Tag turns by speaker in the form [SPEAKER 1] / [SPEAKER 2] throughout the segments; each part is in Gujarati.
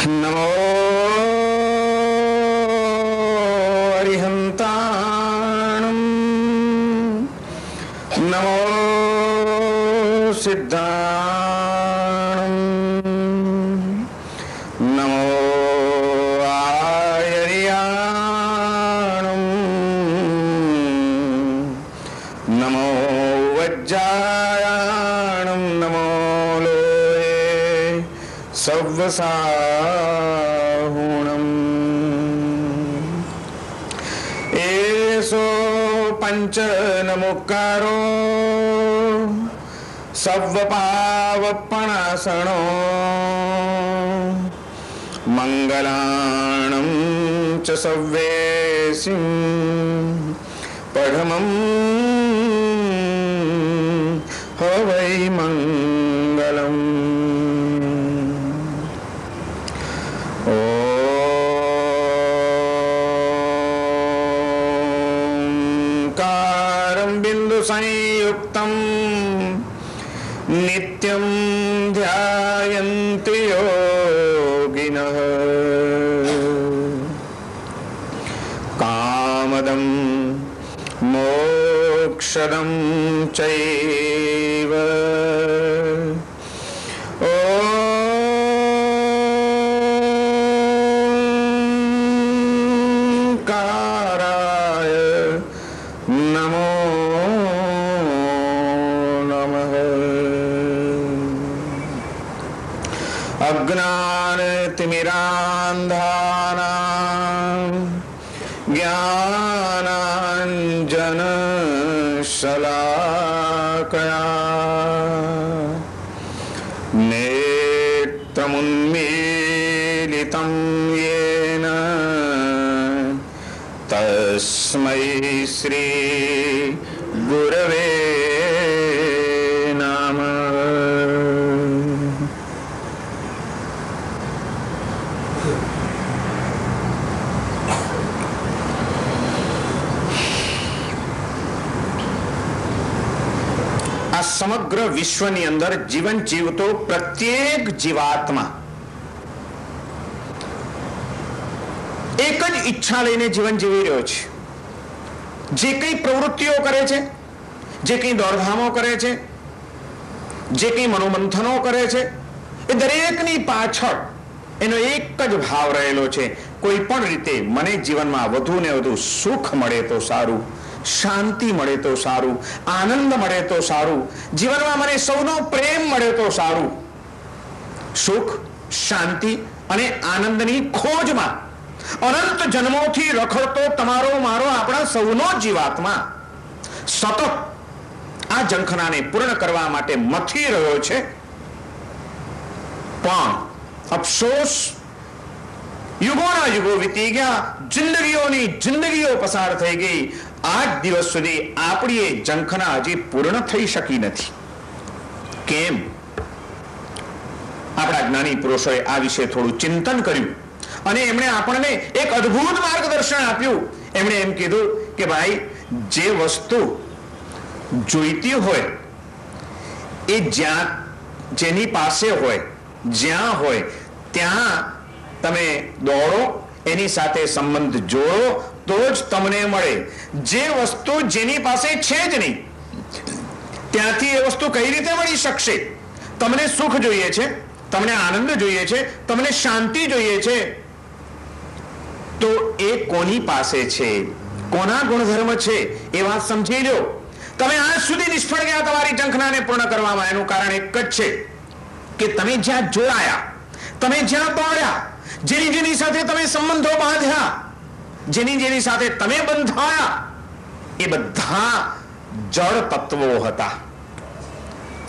[SPEAKER 1] નમો અરિહંતાણમ, નમો સિદ્ધાણમ, નમો આયર્યાણમ, નમો વજ્જાયાણમ, નમો લોયે સવ્વસાહુણમ. એસો પંચ નમોકારો સવ્વપાવપણાસણો મંગલાણમ ચ સવ્વેસિં પડમં હવૈ મંગલમ. ઓંકારં બિંદુ સંયુક્તં નિત્યં ધ્યાયન્તિ યોગિનઃ કામદં મોક્ષદં ચૈવ. ઓંકારાય નમો નમઃ. અજ્ઞાનતિમિરાંધાનાં જ્ઞાનાંજનશલાકયા નેત્રముન્મીલિतं येन તસ્મૈ શ્રી ગુરવે નમઃ. આ સમગ્ર વિશ્વની અંદર જીવન જીવતો પ્રત્યેક જીવાત્મા એક જ ઈચ્છા લઈને જીવન જીવી રહ્યો છે. જે કંઈ પ્રવૃત્તિઓ કરે છે, જે કંઈ દોડધામો કરે છે, જે કંઈ મનોમંથનો કરે છે, એ દરેકની પાછળ એનો એક જ ભાવ રહેલો છે. કોઈ પણ રીતે મને જીવનમાં વધુ ને વધુ સુખ મળે તો સારું, શાંતિ મળે તો સારું, આનંદ મળે તો સારું, જીવનમાં મને સૌનો પ્રેમ મળે તો સારું. સુખ, શાંતિ અને આનંદની ખોજમાં અનંત જન્મોથી રખડતો તમારો મારો આપણા સૌનો જીવાત્મા સતત આ ઝંખનાને પૂર્ણ કરવા માટે મથી રહ્યો છે. પણ અફસોસ, યુગોના યુગો વીતી ગયા, જિંદગીઓની જિંદગીઓ પસાર થઈ ગઈ. આજ દિવસ સુધી આપણી એ ઝંખના હજી પૂર્ણ થઈ શકી નથી. કેમ? આપણા જ્ઞાની પુરુષોએ આ વિશે થોડું ચિંતન કર્યું અને એમણે આપણને એક અદ્ભુત માર્ગદર્શન આપ્યું. એમણે એમ કીધું કે ભાઈ, જે વસ્તુ જોઈતી હોય એ જ્યાં, જેની પાસે હોય, જ્યાં હોય ત્યાં તમે દોડો, એની સાથે સંબંધ જોડો તો જ તમને મળે. જે વસ્તુ જેની પાસે છે જ નહીં ત્યાંથી એ વસ્તુ કઈ રીતે મળી શકશે? તમને સુખ જોઈએ છે, તમને આનંદ જોઈએ છે, તમને શાંતિ જોઈએ છે, તો એ કોની પાસે છે, કોના ગુણધર્મ છે એ વાત સમજી લો. તમે આજ સુધી નિષ્ફળ ગયા તમારી ઝંખનાને પૂર્ણ કરવામાં. એનું કારણ એક જ છે કે તમે જ્યાં જોડાયા, તમે જ્યાં દોડ્યા, જેની જેની સાથે તમે સંબંધો બાંધ્યા, જેની જેની સાથે તમે બંધાયા, એ બધા જળ તત્વો હતા.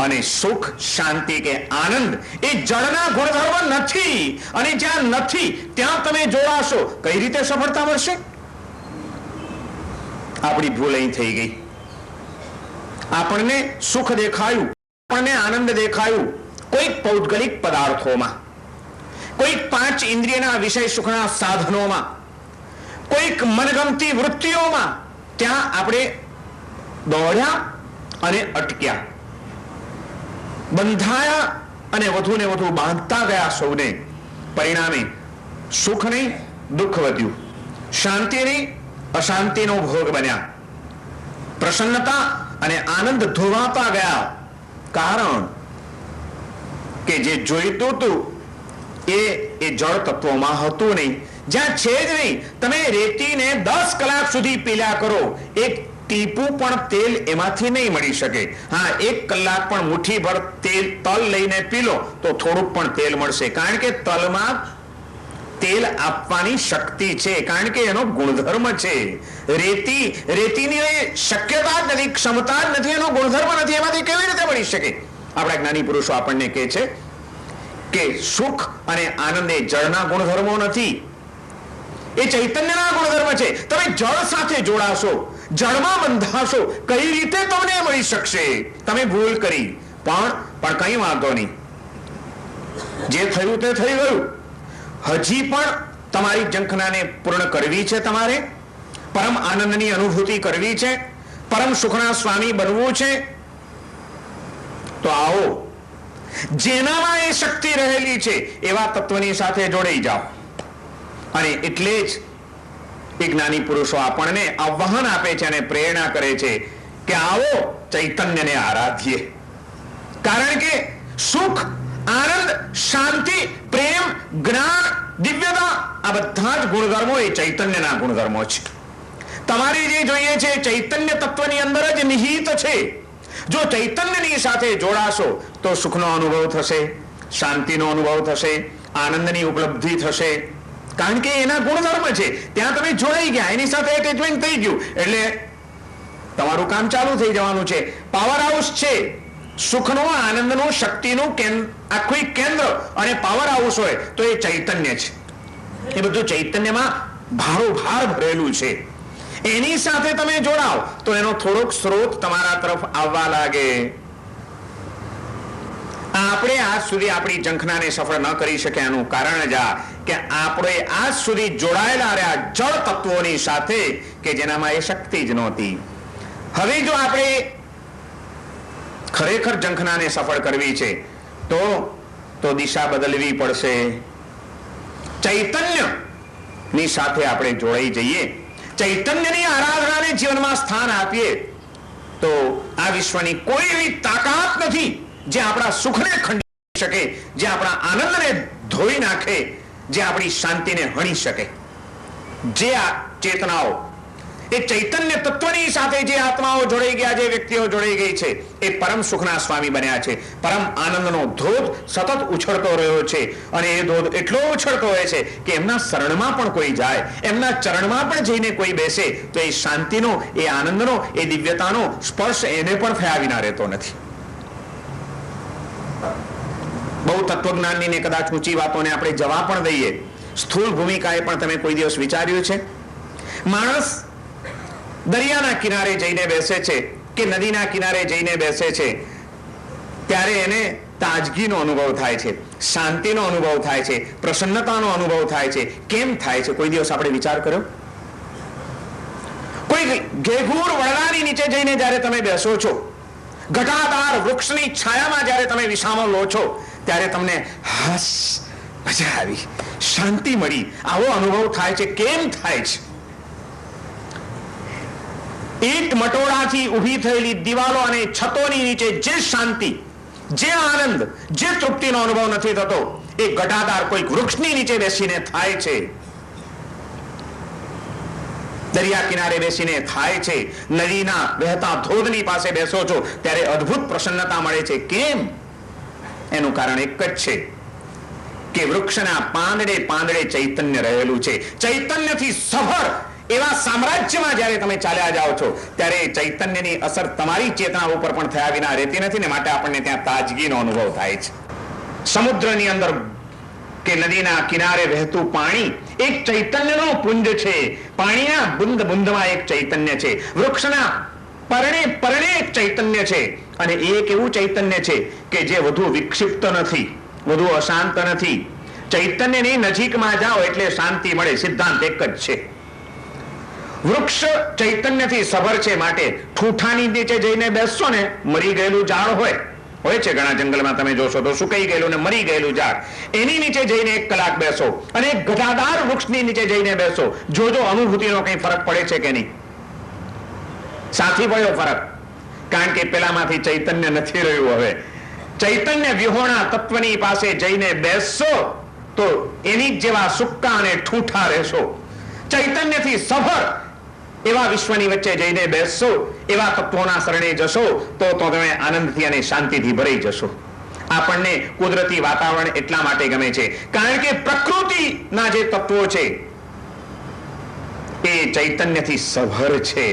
[SPEAKER 1] અને સુખ, શાંતિ કે આનંદ એ જળના ગુણધર્મ નથી. અને જ્યાં નથી ત્યાં તમે જોડાશો, કઈ રીતે સફળતા મળશે? આપણી ભૂલ અહીં થઈ ગઈ. આપણને સુખ દેખાયું, આપણને આનંદ દેખાયું કોઈક પૌદ્ગલિક પદાર્થોમાં, કોઈક પાંચ ઇન્દ્રિયના વિષય સુખના સાધનોમાં, કોઈક મનગમતી વૃત્તિઓમાં. ત્યાં આપણે દોડ્યા અને અટક્યા, બંધાયા અને વધુ ને વધુ બાંધતા ગયા સૌને. પરિણામે સુખ નહીં દુઃખ વધ્યું, શાંતિ નહીં અશાંતિનો ભોગ બન્યા, પ્રસન્નતા અને આનંદ ધોવાતા ગયા. કારણ કે જે જોઈતું હતું એ જળ તત્વોમાં હતું નહીં, જ્યાં છે જ નહીં. તમે રેતીને 10 કલાક સુધી પીલ્યા કરો, એક ટીપું પણ તેલ એમાંથી નહીં મળી શકે. હા, 1 કલાક પણ મુઠ્ઠીભર તલ લઈને પી લો તો થોડુંક પણ તેલ મળશે, કારણ કે તલમાં તેલ આપવાની શક્તિ છે, કારણ કે એનો ગુણધર્મ છે. રેતીની શક્યતા જ નથી, ક્ષમતા જ નથી, એનો ગુણધર્મ નથી, એમાંથી કેવી રીતે મળી શકે? આપણા જ્ઞાની પુરુષો આપણને કહે છે કે સુખ અને આનંદ એ જળના ગુણધર્મો નથી, એ ચૈતન્યના ગુણધર્મ છે. તમે જળ સાથે જોડાશો, જળમાં બંધાશો, કઈ રીતે તમને મળી શકશે? તમે ભૂલ કરી, પણ કઈ વાંધો નહીં, જે થયું તે થઈ ગયું. હજી પણ તમારી ઝંખનાને પૂર્ણ કરવી છે, તમારે પરમ આનંદની અનુભૂતિ કરવી છે, પરમ સુખના સ્વામી બનવું છે, તો આવો, જેનામાં એ શક્તિ રહેલી છે એવા તત્વની સાથે જોડાઈ જાઓ. અને એટલે જ એ જ્ઞાની પુરુષો આપણને આહ્વાન આપે છે અને પ્રેરણા કરે છે કે આવો ચૈતન્યને આરાધીએ. કારણ કે સુખ, આનંદ, શાંતિ, પ્રેમ, જ્ઞાન, દિવ્યતા, આ બધા જ ગુણધર્મો એ ચૈતન્યના ગુણધર્મો છે. તમારે જે જોઈએ છે ચૈતન્ય તત્વની અંદર જ નિહિત છે. જો ચૈતન્યની સાથે જોડાશો તો સુખનો અનુભવ થશે, શાંતિનો અનુભવ થશે, આનંદની ઉપલબ્ધિ થશે, કારણ કે એના ગુણધર્મ છે. ત્યાં તમે જોડાઈ ગયા, એની સાથે એટેચમેન્ટ થઈ ગયું, એટલે તમારું કામ ચાલુ થઈ જવાનું છે. પાવર હાઉસ છે સુખનો, આનંદનો, શક્તિનું આખું કેન્દ્ર અને પાવર હાઉસ હોય તો એ ચૈતન્ય છે. એ બધું ચૈતન્યમાં ભારોભાર ભરેલું છે. એની સાથે તમે જોડાઓ તો એનો થોડોક સ્ત્રોત તમારા તરફ આવવા લાગે. આપણે આજ સુધી આપણી ઝંખનાને સફળ ન કરી શક્યાનું કારણ જ આ કે આપણે આજ સુધી જોડાયેલા રહ્યા જળ તત્વોની સાથે કે જેનામાં એ શક્તિ જ નહોતી. હવે જો આપણે ખરેખર ઝંખનાને સફળ કરવી છે તો દિશા બદલવી પડશે. ચૈતન્યની સાથે આપણે જોડાઈ જઈએ, ચૈતન્યની આરાધનાને જીવનમાં સ્થાન આપીએ તો આ વિશ્વની કોઈ એવી તાકાત નથી જે આપણા સુખને ખંડી શકે, જે આપણા આનંદને ધોઈ નાખે, જે આપણી શાંતિને હણી શકે. જે આ ચેતનાઓ એ ચૈતન્ય તત્વની સાથે જે આત્માઓ જોડાઈ ગયા, જે વ્યક્તિઓ જોડાઈ ગઈ છે, એ પરમ સુખના સ્વામી બન્યા છે. પરમ આનંદનો ધોધ સતત ઉછળતો રહ્યો છે અને એ ધોધ એટલો ઉછળતો હોય છે કે એમના શરણમાં પણ કોઈ જાય, એમના ચરણમાં પણ જઈને કોઈ બેસે તો એ શાંતિનો, એ આનંદનો, એ દિવ્યતાનો સ્પર્શ એને પણ થયા વિના રહેતો નથી. બહુ તત્વજ્ઞાનની ને કદાચ ઊંચી વાતોને આપણે જવા પણ દઈએ, સ્થૂળ ભૂમિકાએ પણ તમે કોઈ દિવસ વિચાર્યું છે? માણસ દરિયાના કિનારે જઈને બેસે છે કે નદીના કિનારે જઈને બેસે છે ત્યારે એને તાજગીનો અનુભવ થાય છે, શાંતિનો અનુભવ થાય છે, પ્રસન્નતાનો અનુભવ થાય છે. કેમ થાય છે? કોઈ દિવસ આપણે વિચાર કર્યો? કોઈ ઘેઘૂર વડલાની નીચે જઈને જ્યારે તમે બેસો છો, ઘટાદાર વૃક્ષની છાયામાં જ્યારે તમે વિસામો લો છો ત્યારે તમને મજા આવી, શાંતિ મળી, આવો અનુભવ થાય છે. કેમ થાય છે? ઈટ મટોળાથી ઊભી થયેલી દિવાલો અને છતોની નીચે જે શાંતિ, જે આનંદ, જે તૃપ્તિનો અનુભવ નથી થતો એ ઘટાદાર કોઈ વૃક્ષની નીચે બેસીને થાય છે, દરિયા કિનારે બેસીને થાય છે, નદીના વહેતા ધોધની પાસે બેસો છો ત્યારે અદ્ભુત પ્રસન્નતા મળે છે. કેમ? એનું કારણ એક જ છે કે વૃક્ષના પાંદડે પાંદડે ચૈતન્ય રહેલું છે. ચૈતન્યથી સભર એવા સામ્રાજ્યમાં જ્યારે તમે ચાલ્યા જાઓ છો ત્યારે ચૈતન્યની અસર તમારી ચેતના ઉપર પણ થયા વિના રહેતી નથી ને માટે આપણને ત્યાં તાજગીનો અનુભવ થાય છે. સમુદ્રની અંદર કે નદીના કિનારે વહેતું પાણી એક ચૈતન્યનો પુંજ છે. પાણીના બુંદ બુંદમાં એક ચૈતન્ય છે. વૃક્ષના પરણે પરણે એક ચૈતન્ય છે અને એક એવું ચૈતન્ય છે કે જે વધુ વિક્ષિપ્ત નથી, વધુ અશાંત નથી. ચૈતન્યની નજીકમાં જાઓ એટલે શાંતિ મળે. સિદ્ધાંત એક જ છે. વૃક્ષ ચૈતન્યથી સભર છે માટે ઠૂઠાની નીચે જઈને બેસશો ને, મરી ગયેલું ઝાડ હોય હોય છે ઘણા જંગલમાં તમે જોશો તો સુકાઈ ગયેલું ને મરી ગયેલું ઝાડ, એની નીચે જઈને 1 કલાક બેસો અને એક ઘટાદાર વૃક્ષની નીચે જઈને બેસો, જોજો અનુભૂતિનો કઈ ફરક પડે છે કે નહીં? સાથી પડ્યો ફરક, કારણ કે પેલામાંથી ચૈતન્ય નથી રહ્યું. હવે ચૈતન્ય વિહોણા તત્વની પાસે જઈને બેસશો તો એની જેવા સુક્કા અને ઠૂઠા રહેશો. ચૈતન્યથી સભર એવા વિશ્વની વચ્ચે જઈને બેસશો, એવા તત્વોના શરણે જશો તો તમે આનંદથી અને શાંતિથી ભરાઈ જશો. આપણને કુદરતી વાતાવરણ એટલા માટે ગમે છે કારણ કે પ્રકૃતિના જે તત્વો છે એ ચૈતન્યથી સભર છે.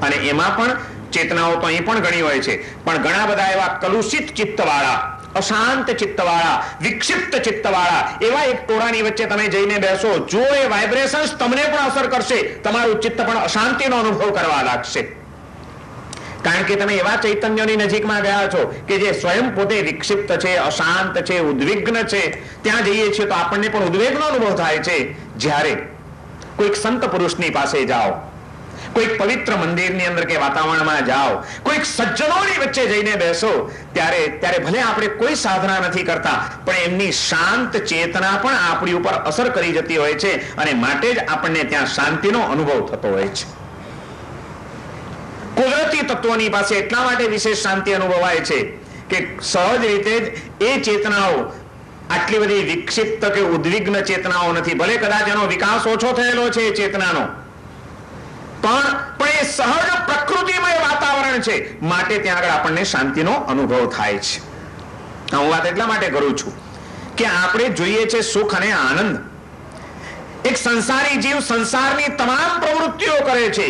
[SPEAKER 1] અને એમાં પણ ચેતનાઓ તો અહીં પણ ઘણી હોય છે, પણ ઘણા બધા એવા કલુષિત ચિત્તવાળા, અશાંત ચિત્તવાળા, વિક્ષિપ્ત ચિત્તવાળા એવા એક ટોળાની વચ્ચે તમે જઈને બેસો, જો એ વાઇબ્રેશન્સ તમને પણ અસર કરશે, તમારું ચિત્ત પણ અશાંતિનો અનુભવ કરવા લાગશે. કારણ કે તમે એવા ચૈતન્યની નજીકમાં ગયા છો કે જે સ્વયં પોતે વિક્ષિપ્ત છે, અશાંત છે, ઉદ્વિગ્ન છે. ત્યાં જઈએ છીએ તો આપણને પણ ઉદ્વેગનો અનુભવ થાય છે. જ્યારે કોઈક સંત પુરુષની પાસે જાઓ, કોઈક પવિત્ર મંદિરની અંદર કે વાતાવરણમાં જાઓ, કોઈક સજ્જનોની વચ્ચે જઈને બેસો, ત્યારે ભલે આપણે કોઈ સાધના નથી કરતા, પણ એમની શાંત ચેતના પણ આપણી ઉપર અસર કરી જતી હોય છે અને માટે જ આપણને ત્યાં શાંતિનો અનુભવ થતો હોય છે. કુદરતી તત્વોની પાસે એટલા માટે વિશેષ શાંતિ અનુભવાય છે કે સહજ રીતે જ એ ચેતનાઓ આટલી બધી વિક્ષિપ્ત કે ઉદ્વિગ્ન ચેતનાઓ નથી. ભલે કદાચ એનો વિકાસ ઓછો થયેલો છે એ ચેતનાનો, પણ એ સહજ પ્રકૃતિમય વાતાવરણ છે, માટે ત્યાં આગળ આપણને શાંતિનો અનુભવ થાય છે. હું વાત એટલા માટે કરું છું કે આપણે જોઈએ છે સુખ અને આનંદ. એક સંસારી જીવ સંસારની તમામ પ્રવૃત્તિઓ કરે છે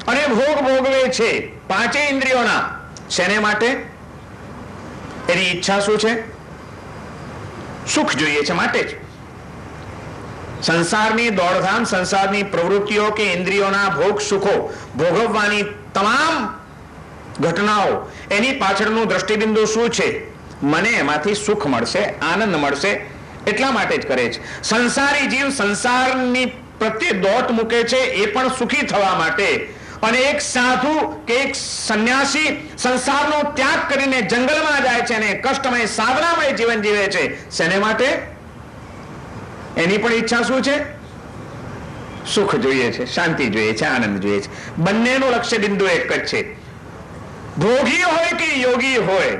[SPEAKER 1] અને ભોગ ભોગવે છે, 5 ઇન્દ્રિયોના. શેને માટે? એની ઈચ્છા શું છે? સુખ જોઈએ છે માટે જ. સંસારની દોડધામ, સંસારની પ્રવૃત્તિઓ કે ઇન્દ્રિયોના ભોગ સુખો ભોગવવાની તમામ ઘટનાઓ, એની પાછળનું દ્રષ્ટિબિંદુ શું છે? મને એમાંથી સુખ મળશે, આનંદ મળશે, એટલા માટે જ કરે છે. સંસારી જીવ સંસારની પ્રત્યે દોટ મૂકે છે એ પણ સુખી થવા માટે. અને એક સાધુ કે એક સંન્યાસી સંસારનો ત્યાગ કરીને જંગલમાં જાય છે અને કષ્ટમય સાધનામય જીવન જીવે છે. શેને માટે? એની પણ ઈચ્છા શું છે? સુખ જોઈએ છે, શાંતિ જોઈએ છે, આનંદ જોઈએ છે. બંનેનું લક્ષ્ય બિંદુ એક જ છે. ભોગી હોય કે યોગી હોય,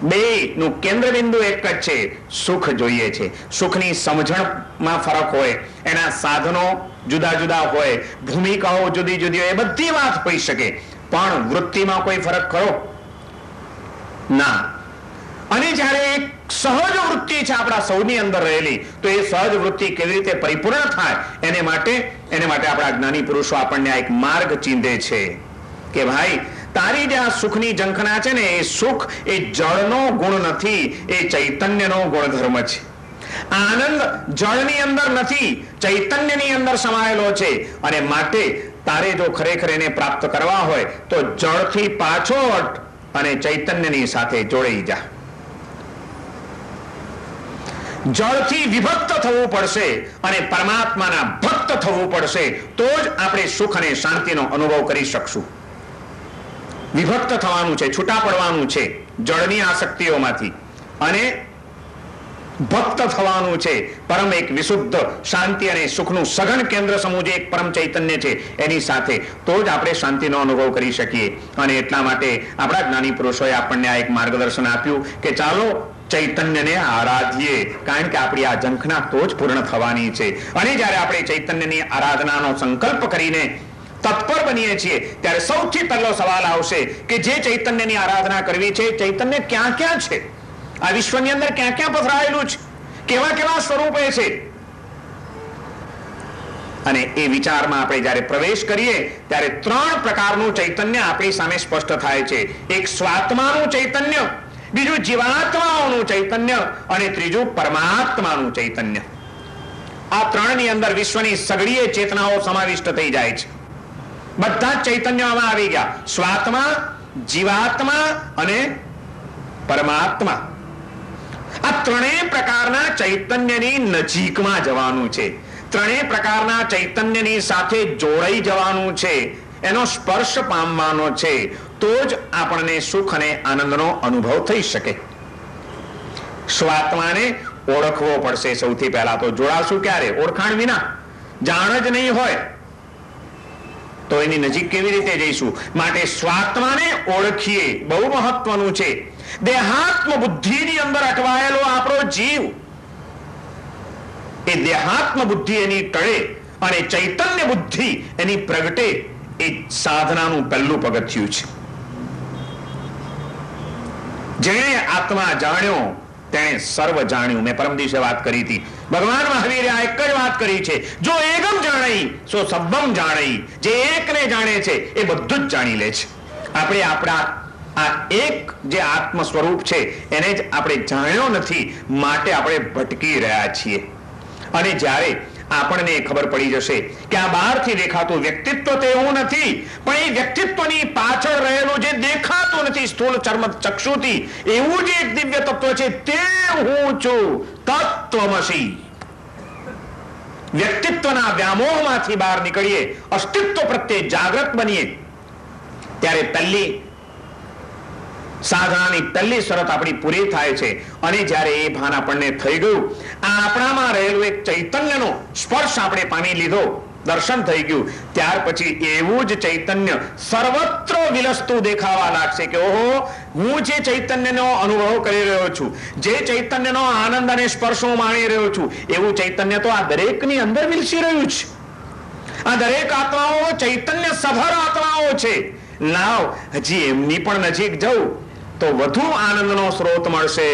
[SPEAKER 1] બેયનું કેન્દ્ર બિંદુ એક જ છે, સુખ જોઈએ છે. સુખની સમજણમાં ફરક હોય, એના સાધનો જુદા જુદા હોય, ભૂમિકાઓ જુદી જુદી હોય, એ બધી વાત હોઈ શકે, પણ વૃત્તિમાં કોઈ ફરક ખરો? ના. અને જ્યારે એક સહજ વૃત્તિ છે આપણા સૌની અંદર રહેલી, તો એ સહજ વૃત્તિ કેવી રીતે પરિપૂર્ણ થાય એને માટે આપણા જ્ઞાની પુરુષો આપણને આ એક માર્ગ ચીંધે છે કે ભાઈ, તારી જે આ સુખની ઝંખના છે ને, એ સુખ એ જળનો ગુણ નથી, એ ચૈતન્યનો ગુણધર્મ છે. આનંદ જળની અંદર નથી, ચૈતન્યની અંદર સમાયેલો છે. અને માટે તારે જો ખરેખર એને પ્રાપ્ત કરવા હોય તો જળથી પાછો હટ અને ચૈતન્યની સાથે જોડાઈ જા. જળથી વિભક્ત થવું પડશે અને પરમાત્માના ભક્ત થવું પડશે, તો જ આપણે સુખ અને શાંતિનો અનુભવ કરી શકશું. વિભક્ત થવાનું છે, છૂટા પડવાનું છે જળની આસક્તિઓમાંથી, અને ભક્ત થવાનું છે પરમ એક વિશુદ્ધ શાંતિ અને સુખનું સઘન કેન્દ્ર સમૂહ જે એક પરમ ચૈતન્ય છે એની સાથે, તો જ આપણે શાંતિનો અનુભવ કરી શકીએ. અને એટલા માટે આપણા જ્ઞાની પુરુષોએ આપણને આ એક માર્ગદર્શન આપ્યું કે ચાલો ચૈતન્યને આરાધીએ, કારણ કે આપણી આ ઝંખના તો જ પૂર્ણ થવાની છે. અને જ્યારે આપણે ચૈતન્યની આરાધનાનો સંકલ્પ કરીને તત્પર બનીએ છીએ, ત્યારે સૌથી પહેલો સવાલ આવશે કે જે ચૈતન્યની આરાધના કરવી છે, ચૈતન્ય ક્યાં ક્યાં છે? આ વિશ્વની અંદર ક્યાં ક્યાં પથરાયેલું છે? કેવા કેવા સ્વરૂપે છે? અને એ વિચારમાં આપણે જ્યારે પ્રવેશ કરીએ ત્યારે 3 પ્રકારનું ચૈતન્ય આપણી સામે સ્પષ્ટ થાય છે. એક સ્વાત્માનું ચૈતન્ય, બીજું જીવાત્માઓનું ચૈતન્ય અને ત્રીજું પરમાત્માનું ચૈતન્ય. આ 3ની અંદર વિશ્વની સઘળીએ ચેતનાઓ સમાવિષ્ટ થઈ જાય છે. બધા જ ચૈતન્યમાં આવી ગયા, સ્વાત્મા, જીવાત્મા અને પરમાત્મા. આ 3 પ્રકારના ચૈતન્યની નજીકમાં જવાનું છે, 3 પ્રકારના ચૈતન્યની સાથે જોડાઈ જવાનું છે, એનો સ્પર્શ પામવાનો છે. તો જ આપણને સુખ અને આનંદનો અનુભવ થઈ શકે. સ્વાત્માને ઓળખવો પડશે. સૌથી પહેલા તો જોડાશું ક્યારે? ઓળખાણ વિના. જાણ જ નહીં હોય તો એની નજીક કેવી રીતે જઈશું? માટે સ્વાત્માને ઓળખીએ, બહુ મહત્વનું છે. દેહાત્મ બુદ્ધિની અંદર અટવાયેલો આપણો જીવ, એ દેહાત્મ બુદ્ધિ એની ટળે અને ચૈતન્ય બુદ્ધિ એની પ્રગટે, એ સાધનાનું પહેલું પગથિયું છે. જેણે આત્મા જાણ્યો તેણે સર્વ જાણ્યું. મેં પરમ દિવસે વાત કરી હતી. ભગવાન મહાવીરે આ એક જ વાત કરી છે, જો એકમ જાણઈ સો સબ્બમ જાણઈ. જે એકને જાણે છે એ બધું જ જાણી લે છે. આપણે આપણા આ એક જે આત્મ સ્વરૂપ છે એને જ આપણે જાણ્યો નથી, માટે આપણે ભટકી રહ્યા છીએ. અને જ્યારે આપણને ખબર પડી જશે કે આ બહારથી દેખાતું વ્યક્તિત્વ તો એવું નથી, પણ એ વ્યક્તિત્વની પાછળ રહેલું જે દેખાતું નથી સ્થૂળ ચર્મ ચક્ષુથી, એવું જે એક દિવ્ય તત્વ છે તે હું છું, તત્વમસી. વ્યક્તિત્વના વ્યામોહમાંથી બહાર નીકળીએ, અસ્તિત્વ પ્રત્યે જાગૃત બનીએ, ત્યારે પહેલી સાધનાની પહેલી શરત આપણી પૂરી થાય છે. અને જ્યારે એ ભાન આપણને થઈ ગયું, આ આપણામાં રહેલું એક ચૈતન્યનો સ્પર્શ આપણે પામી લીધો, દર્શન થઈ ગયું, ત્યાર પછી એવું જ ચૈતન્ય સર્વત્ર વિલસતું દેખાવા લાગશે કે ઓહો, હું જે ચૈતન્યનો અનુભવ કરી રહ્યો છું, જે ચૈતન્યનો આનંદ અને સ્પર્શ હું માણી રહ્યો છું, એવું ચૈતન્ય તો આ દરેકની અંદર વિલસી રહ્યું છે. આ દરેક આત્માઓ ચૈતન્ય સભર આત્માઓ છે. લાવ, હજી એમની પણ નજીક જવું તો વધુ આનંદનો સ્ત્રોત મળશે.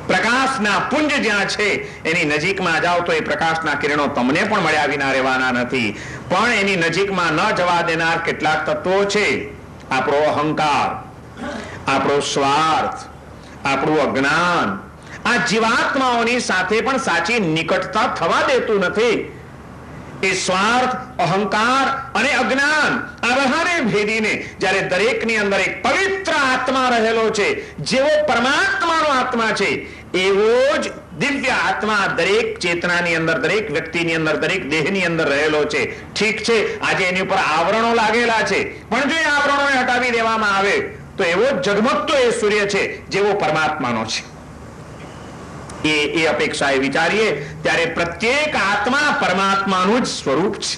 [SPEAKER 1] પ્રકાશના પુંજ જ્યાં છે એની નજીકમાં જાઓ તો એ પ્રકાશના કિરણો તમને પણ મળ્યા વિના રહેવાના નથી. પણ એની નજીકમાં ન જવા દેનાર કેટલાક તત્વો છે. આપણો અહંકાર, આપણો સ્વાર્થ, આપણું અજ્ઞાન, આ જીવાત્માઓની સાથે પણ સાચી નિકટતા થવા દેતું નથી. એ સ્વાર્થ, અહંકાર અને અજ્ઞાન આ બધાને ભેદીને જ્યારે દરેકની અંદર એક પવિત્ર આત્મા રહેલો છે, જેવો પરમાત્માનો આત્મા છે, એવો જ દિવ્ય આત્મા દરેક ચેતનાની અંદર, દરેક વ્યક્તિની અંદર, દરેક દેહની અંદર રહેલો છે. ઠીક છે, આજે એની ઉપર આવરણો લાગેલા છે, પણ જો એ આવરણોને હટાવી દેવામાં આવે તો એવો ઝગમગતો એ સૂર્ય છે જેવો પરમાત્માનો છે. એ અપેક્ષાએ વિચારીએ ત્યારે પ્રત્યેક આત્મા પરમાત્માનું જ સ્વરૂપ છે,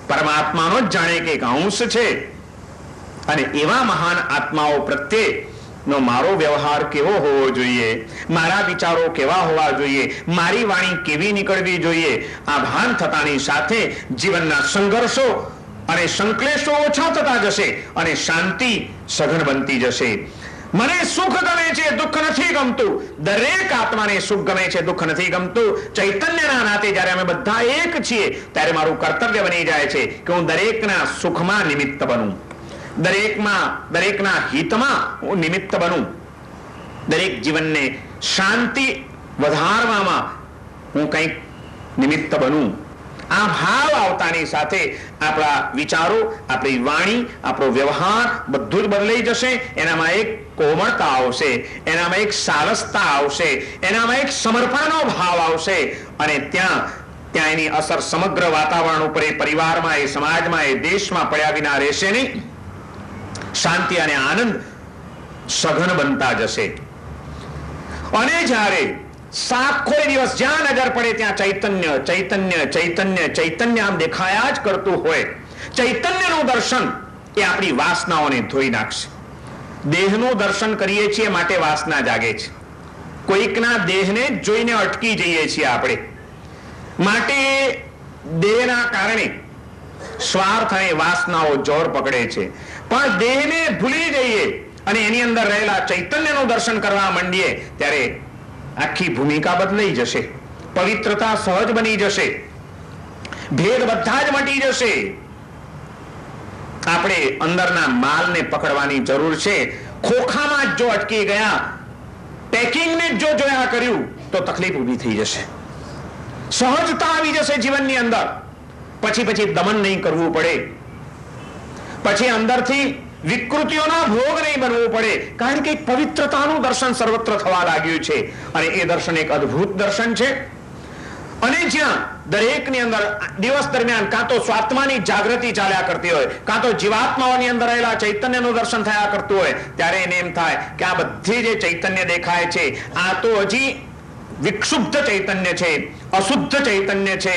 [SPEAKER 1] પરમાત્માનો જ જાણે કે એક અંશ છે. અને એવા મહાન આત્માઓ પ્રત્યે નો મારો વ્યવહાર કેવો હોવો જોઈએ, મારા વિચારો કેવા હોવા જોઈએ, મારી વાણી કેવી નીકળવી જોઈએ, આ ભાન થતાની સાથે જીવનના સંઘર્ષો અને સંક્લેશો ઓછા થતા જશે અને શાંતિ સઘન બનતી જશે. મને સુખ ગમે છે, દુઃખ નથી ગમતું. દરેક આત્માને સુખ ગમે છે, દુઃખ નથી ગમતું. ચૈતન્યના નાતે જ્યારે અમે બધા એક છીએ ત્યારે મારું કર્તવ્ય બની જાય છે કે હું દરેકના સુખમાં નિમિત્ત બનું, દરેકના હિતમાં હું નિમિત્ત બનું, દરેક જીવનને શાંતિ વધારવામાં હું કંઈક નિમિત્ત બનું. આ ભાવ આવતાની સાથે આપણા વિચારો, આપણી વાણી, આપણો વ્યવહાર બધું જ બદલાઈ જશે. એનામાં એક કોમળતા આવશે, એનામાં એક સારસતા આવશે, એનામાં એક સમર્પણનો ભાવ આવશે. અને ત્યાં એની અસર સમગ્ર વાતાવરણ ઉપર, એ પરિવારમાં, એ સમાજમાં, એ દેશમાં પડ્યા વિના રહેશે નહીં. શાંતિ અને આનંદ સઘન બનતા જશે. અને જ્યારે આખો દિવસ જ્યાં નજર પડે ત્યાં ચૈતન્ય ચૈતન્ય ચૈતન્ય ચૈતન્ય આમ દેખાયા જ કરતું હોય, ચૈતન્યનું દર્શન એ આપણી વાસનાઓને ધોઈ નાખશે. દેહનું દર્શન કરીએ છીએ માટે વાસના જાગે છે. કોઈકના દેહને જોઈને અટકી જઈએ છીએ આપણે, માટે દેહના કારણે સ્વાર્થ અને વાસનાઓ જોર પકડે છે. પણ દેહને ભૂલી જઈએ અને એની અંદર રહેલા ચૈતન્યનું દર્શન કરવા માંડીએ ત્યારે આખી ભૂમિકા બદલાઈ જશે, પવિત્રતા સહજ બની જશે, ભેદ બધા જ મટી જશે. આપણે અંદરના માલને પકડવાની જરૂર છે. ખોખામાં જ જો અટકી ગયા, પેકિંગને જો જોયા કર્યું તો તકલીફ ઊભી થઈ જશે, સહજતા આવી જશે જીવનની અંદર. પછી દમન નહીં કરવું પડે, પછી અંદરથી વિકૃતિઓના ભોગ નહીં બનવું પડે, કારણ કે પવિત્રતાનું દર્શન સર્વત્ર થવા લાગ્યું છે. અને એ દર્શન એક અદ્ભુત દર્શન છે. અને જ્યાં દરેકની અંદર દિવસ દરમિયાન કાં તો સ્વાત્માની જાગૃતિ ચાલ્યા કરતી હોય, કાં તો જીવાત્માઓની અંદર રહેલા ચૈતન્યનું દર્શન થયા કરતું હોય, ત્યારે એને એમ થાય કે આ બધી જે ચૈતન્ય દેખાય છે આ તો હજી વિક્ષુબ્ધ ચૈતન્ય છે, અશુદ્ધ ચૈતન્ય છે.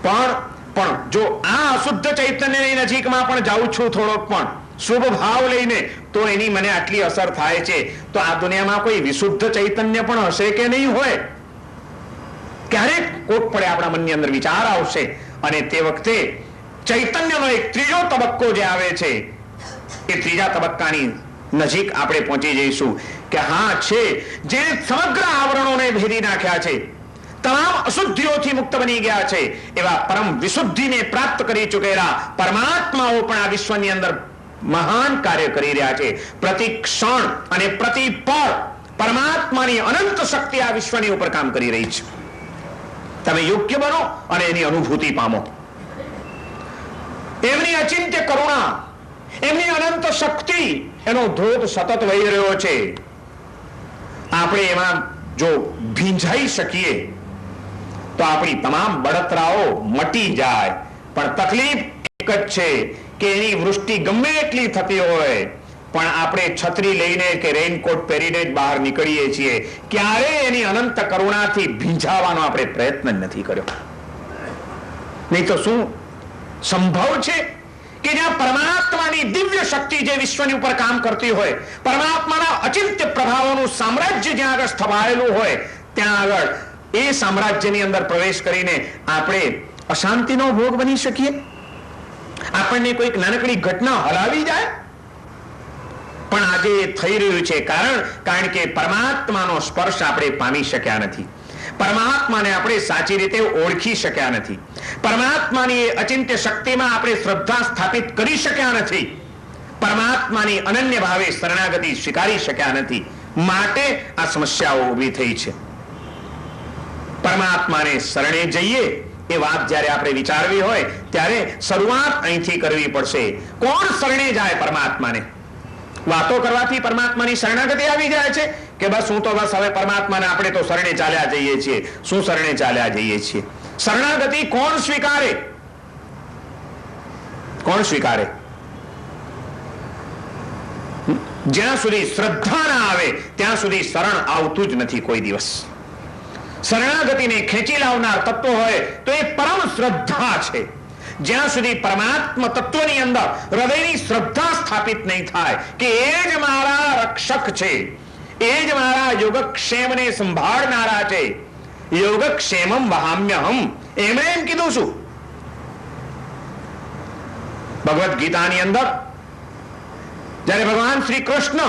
[SPEAKER 1] પણ જો આ અશુદ્ધ ચૈતન્યની નજીકમાં પણ જાઉં છું થોડોક પણ શુભ ભાવ લઈને, તો એની મને આટલી અસર થાય છે. તો આ દુનિયામાં કોઈ વિશુદ્ધ ચૈતન્ય પણ હશે કે નહીં હોય? ક્યારેક કોક પડે આપણા મનની અંદર વિચાર આવશે, અને તે વખતે ચૈતન્યનો એક ત્રીજો તબક્કો જે આવે છે, એ ત્રીજા તબક્કાની નજીક આપણે પહોંચી જઈશું કે હા છે, જે સમગ્ર આવરણોને ભેદી નાખ્યા છે, તમામ અશુદ્ધિઓથી મુક્ત બની ગયા છે, એવા પરમ વિશુદ્ધિને પ્રાપ્ત કરી ચૂકેલા પરમાત્માઓ પણ આ વિશ્વની અંદર મહાન કાર્ય કરી રહ્યા છે. પ્રતિ ક્ષણ અને પ્રતિ પળ પરમાત્માની અનંત શક્તિ આ વિશ્વની ઉપર કામ કરી રહી છે. તમે યોગ્ય બનો અને એની અનુભૂતિ પામો. એમની અચિંત્ય કરુણા, એમની અનંત શક્તિ, એનો ધોધ સતત વહી રહ્યો છે. આપણે એમાં જો ભીંજાઈ શકીએ તો આપણી તમામ બળતરાઓ મટી જાય. પણ તકલીફ એક જ છે કે એની વૃષ્ટિ ગમે એટલી થતી હોય, પણ આપણે છત્રી લઈને કે રેઇનકોટ પહેરીને જ બહાર નીકળીએ છીએ. ક્યારે એની અનંત કરુણાથી ભીંજાવાનો આપણે પ્રયત્ન નથી કર્યો. નહીં તો શું સંભવ છે કે જ્યાં પરમાત્માની દિવ્ય શક્તિ જે વિશ્વની ઉપર કામ કરતી હોય, પરમાત્માના અચિંત્ય પ્રભાવોનું સામ્રાજ્ય જ્યાં આગળ સ્થપાયેલું હોય, ત્યાં આગળ એ સામ્રાજ્યની અંદર પ્રવેશ કરીને આપણે અશાંતિનો ભોગ બની શકીએ? આપણને કોઈક નાનકડી ઘટના હલાવી જાય, પણ આજે એ થઈ રહ્યું છે. કારણ કે પરમાત્માનો સ્પર્શ આપણે પામી શક્યા નથી, પરમાત્માને આપણે સાચી રીતે ઓળખી શક્યા નથી, પરમાત્માની અચિંત્ય શક્તિમાં આપણે શ્રદ્ધા સ્થાપિત કરી શક્યા નથી, પરમાત્માની અનન્ય ભાવે શરણાગતિ સ્વીકારી શક્યા નથી. માટે આ સમસ્યાઓ ઊભી થઈ છે. પરમાત્માને શરણે જઈએ એ વાત જ્યારે આપણે વિચારવી હોય ત્યારે શરૂઆત અહીંથી કરવી પડશે. કોણ શરણે જાય પરમાત્માને? વાતો કરવાથી પરમાત્માની શરણાગતિ આવી જાય છે કે બસ હું તો બસ હવે પરમાત્માને આપણે તો શરણે ચાલ્યા જઈએ છીએ? શું શરણે ચાલ્યા જઈએ છીએ? શરણાગતિ કોણ સ્વીકારે? કોણ સ્વીકારે? જ્યાં સુધી શ્રદ્ધા ના આવે ત્યાં સુધી શરણ આવતું જ નથી કોઈ દિવસ. શરણાગતિને ખેંચી લાવનાર તત્વ હોય તો એ પરમ શ્રદ્ધા છે. જ્યાં સુધી પરમાત્મા તત્વની અંદર હૃદયની શ્રદ્ધા સ્થાપિત નહીં થાય કે એ જ મારા રક્ષક છે, એ જ મારા યોગક્ષેમને સંભાળનારા છે, યોગક્ષેમમ વહામ્યહમ, એમણે એમ કીધું છું ભગવદ્ ગીતાની અંદર. જ્યારે ભગવાન શ્રી કૃષ્ણ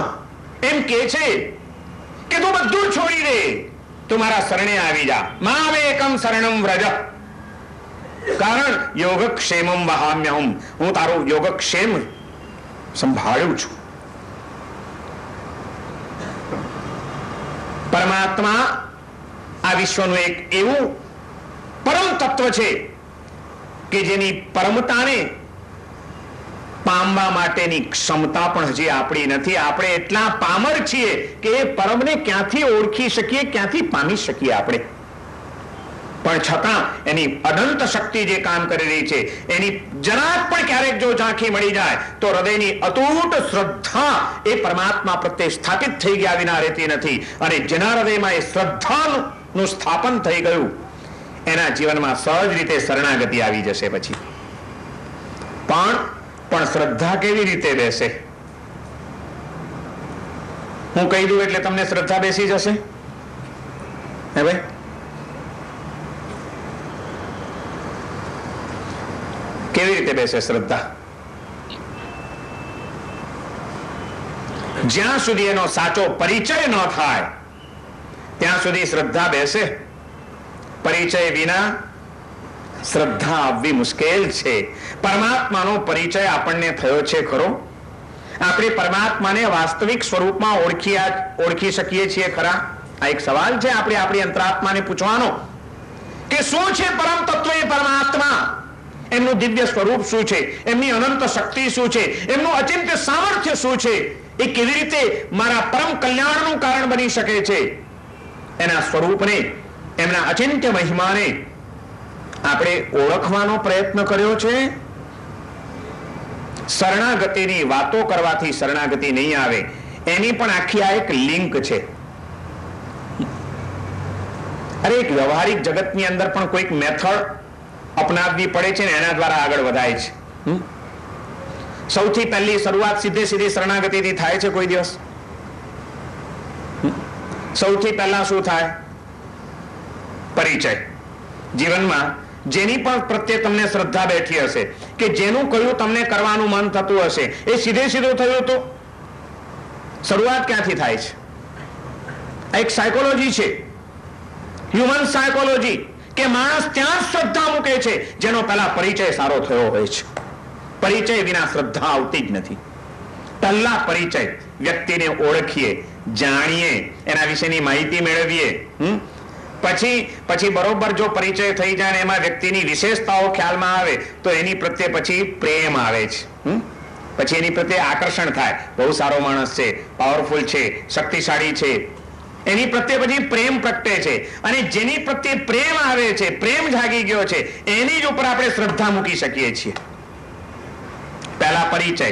[SPEAKER 1] એમ કે છે કે તું બધું છોડી દે, તું મારા શરણે આવી જા, મામેકમ શરણમ વ્રજ, કારણ યોગક્ષેમમ વહામ્યહમ, હું તારું યોગક્ષેમ સંભાળું છું. પરમાત્મા આ વિશ્વનું એક એવું પરમ તત્વ છે કે જેની પરમતાને પામવા માટેની ક્ષમતા પણ હજી આપણી નથી. આપણે એટલા પામર છીએ કે એ પરમને ક્યાંથી ઓળખી શકીએ, ક્યાંથી પામી શકીએ આપણે? પણ છતાં એની અનંત શક્તિ જે કામ કરી રહી છે, એની જરાક પણ ક્યારેક જો ઝાંખી મળી જાય તો હૃદયની અતૂટ શ્રદ્ધા એ પરમાત્મા પ્રત્યે સ્થાપિત થઈ ગયા વિના રહેતી નથી. અને જેના હૃદયમાં એ શ્રદ્ધાનું સ્થાપન થઈ ગયું, એના જીવનમાં સહજ રીતે શરણાગતિ આવી જશે. પછી પણ શ્રદ્ધા કેવી રીતે બેસે? હું કહી દઉં એટલે તમને શ્રદ્ધા બેસી જશે? હે ભાઈ? કેવી રીતે બેસે શ્રદ્ધા? જ્યાં સુધી એનો સાચો પરિચય ન થાય ત્યાં સુધી શ્રદ્ધા બેસે. પરિચય વિના શ્રદ્ધા આવવી મુશ્કેલ છે. પરમાત્માનો પરિચય આપણને થયો છે ખરો? આપણે પરમાત્માને વાસ્તવિક સ્વરૂપમાં ઓળખી શકીએ છીએ ખરા? આ એક સવાલ છે આપણે આપણી અંતરાત્માને પૂછવાનો કે શું છે પરમ તત્વ એ પરમાત્મા? એમનું દિવ્ય સ્વરૂપ શું છે? એમની અનંત શક્તિ શું છે? એમનું અચિંત્ય સામર્થ્ય શું છે? એ કેવી રીતે મારા પરમ કલ્યાણનું કારણ બની શકે છે? એના સ્વરૂપને, એમના અચિંત્ય મહિમાને આપણે ઓળખવાનો પ્રયત્ન કર્યો છે. શરણાગતિની વાતો કરવાથી શરણાગતિ નહીં આવે, એની પણ આખી આ એક લિંક છે. અરે એક વ્યવહારિક જગતની અંદર પણ કોઈક મેથડ અપનાવવી પડે છે ને એના દ્વારા આગળ વધાય છે. સૌથી પહેલી શરૂઆત સીધે સીધી શરણાગતિથી થાય છે કોઈ દિવસ? સૌથી પહેલા શું થાય? પરિચય. જીવનમાં જેની પણ પ્રત્યે તમને શ્રદ્ધા બેઠી હશે, કે જેનું કયું તમને કરવાનું મન થતું હશે, એ સીધે સીધું થયું હતું. શરૂઆત ક્યાંથી થાય છે? એક સાયકોલોજી છે, હ્યુમન સાયકોલોજી, કે માણસ ત્યાં જ શ્રદ્ધા મૂકે છે જેનો પહેલા પરિચય સારો થયો હોય છે. પરિચય વિના શ્રદ્ધા આવતી જ નથી. પહેલા પરિચય, વ્યક્તિને ઓળખીએ, જાણીએ, એના વિશેની માહિતી મેળવીએ, પછી બરોબર જો પરિચય થઈ જાય ને એમાં વ્યક્તિની વિશેષતાઓ ખ્યાલમાં આવે તો એની પ્રત્યે પછી પ્રેમ આવે છે. પછી એની પ્રત્યે આકર્ષણ થાય. બહુ સારો માણસ છે, પાવરફુલ છે, શક્તિશાળી છે, એની પ્રત્યે પછી પ્રેમ પ્રગટે છે. અને જેની પ્રત્યે પ્રેમ આવે છે, પ્રેમ જાગી ગયો છે, એની જ ઉપર આપણે શ્રદ્ધા મૂકી શકીએ છીએ. પહેલા પરિચય,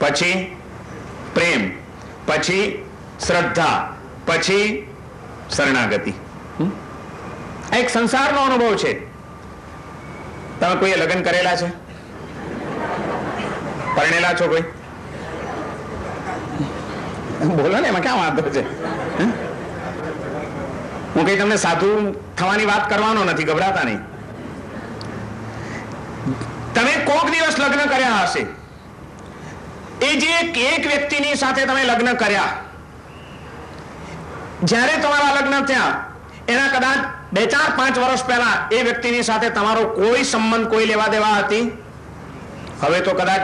[SPEAKER 1] પછી પ્રેમ, પછી શ્રદ્ધા, પછી શરણાગતિ. એક સંસારનો અનુભવ છે. તમે કોઈએ લગ્ન કરેલા છે? પરણેલા છો કોઈ? બોલો ને, એમાં ક્યાં વાંધો છે? હું કઈ તમને સાધુ થવાની વાત કરવાનો નથી, ગભરાતા નહીં. તમે કોક દિવસ લગ્ન કર્યા હશે. એ જે એક વ્યક્તિની સાથે તમે લગ્ન કર્યા, જ્યારે તમારા લગ્ન થયા એના કદાચ 2, 4, 5 વર્ષ પહેલા એ વ્યક્તિની સાથે તમારો કોઈ સંબંધ, કોઈ લેવા દેવા હતી? હવે તો કદાચ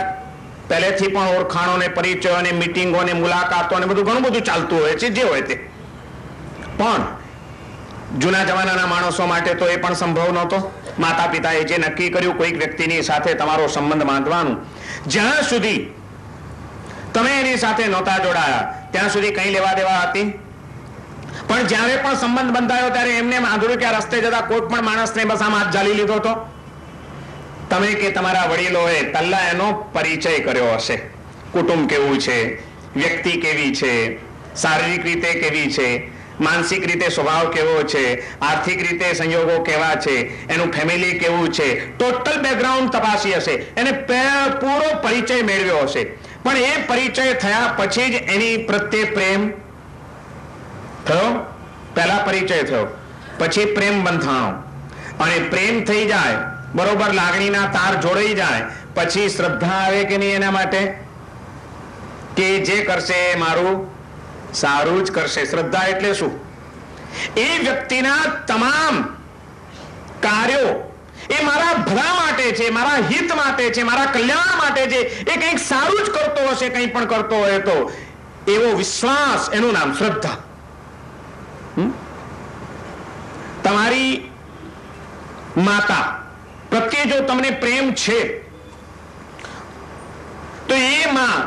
[SPEAKER 1] પહેલેથી પણ ઓળખાણો ને પરિચયો ને મીટિંગો ને મુલાકાતો ને બધું ઘણું બધું ચાલતું હોય છે, જે હોય તે. પણ જૂના જમાનાના માણસો માટે તો એ પણ સંભવ નહોતો. માતા પિતાએ જે નક્કી કર્યું કોઈક વ્યક્તિની સાથે તમારો સંબંધ બાંધવાનું, જ્યાં સુધી તમે એની સાથે નહોતા જોડાયા ત્યાં સુધી કઈ લેવા દેવા હતી? પણ જ્યારે પણ સંબંધ બંધાયો ત્યારે એમને આંધળું કે રસ્તે જતા કોઈ પણ માણસને બસ આમ હાથ ઝાલી લીધો હતો? તમે કે તમારા વડીલોએ પહેલા એનો પરિચય કર્યો હશે. કુટુંબ કેવું છે, વ્યક્તિ કેવી છે, શારીરિક રીતે કેવી છે, માનસિક રીતે સ્વભાવ કેવો છે, આર્થિક રીતે સંયોગો કેવા છે, એનું ફેમિલી કેવું છે, ટોટલ બેકગ્રાઉન્ડ તપાસી હશે, એને પૂરો પરિચય મેળવ્યો હશે. પણ એ પરિચય થયા પછી જ એની પ્રત્યે પ્રેમ થયો. પહેલા પરિચય થયો, પછી પ્રેમ બંધાણો, અને પ્રેમ થઈ જાય, બરોબર લાગણીના તાર જોડાઈ જાય, પછી શ્રદ્ધા આવે કે નહીં એના માટે, કે જે કરશે મારું સારું જ કરશે. શ્રદ્ધા એટલે શું? એ વ્યક્તિના તમામ કાર્યો એ મારા ભલા માટે છે, મારા હિત માટે છે, મારા કલ્યાણ માટે છે. એ કંઈક સારું જ કરતો હશે, કંઈ પણ કરતો હોય તો એવો વિશ્વાસ, એનું નામ શ્રદ્ધા. તમારી માતા પ્રત્યે જો તમને પ્રેમ છે તો એ માં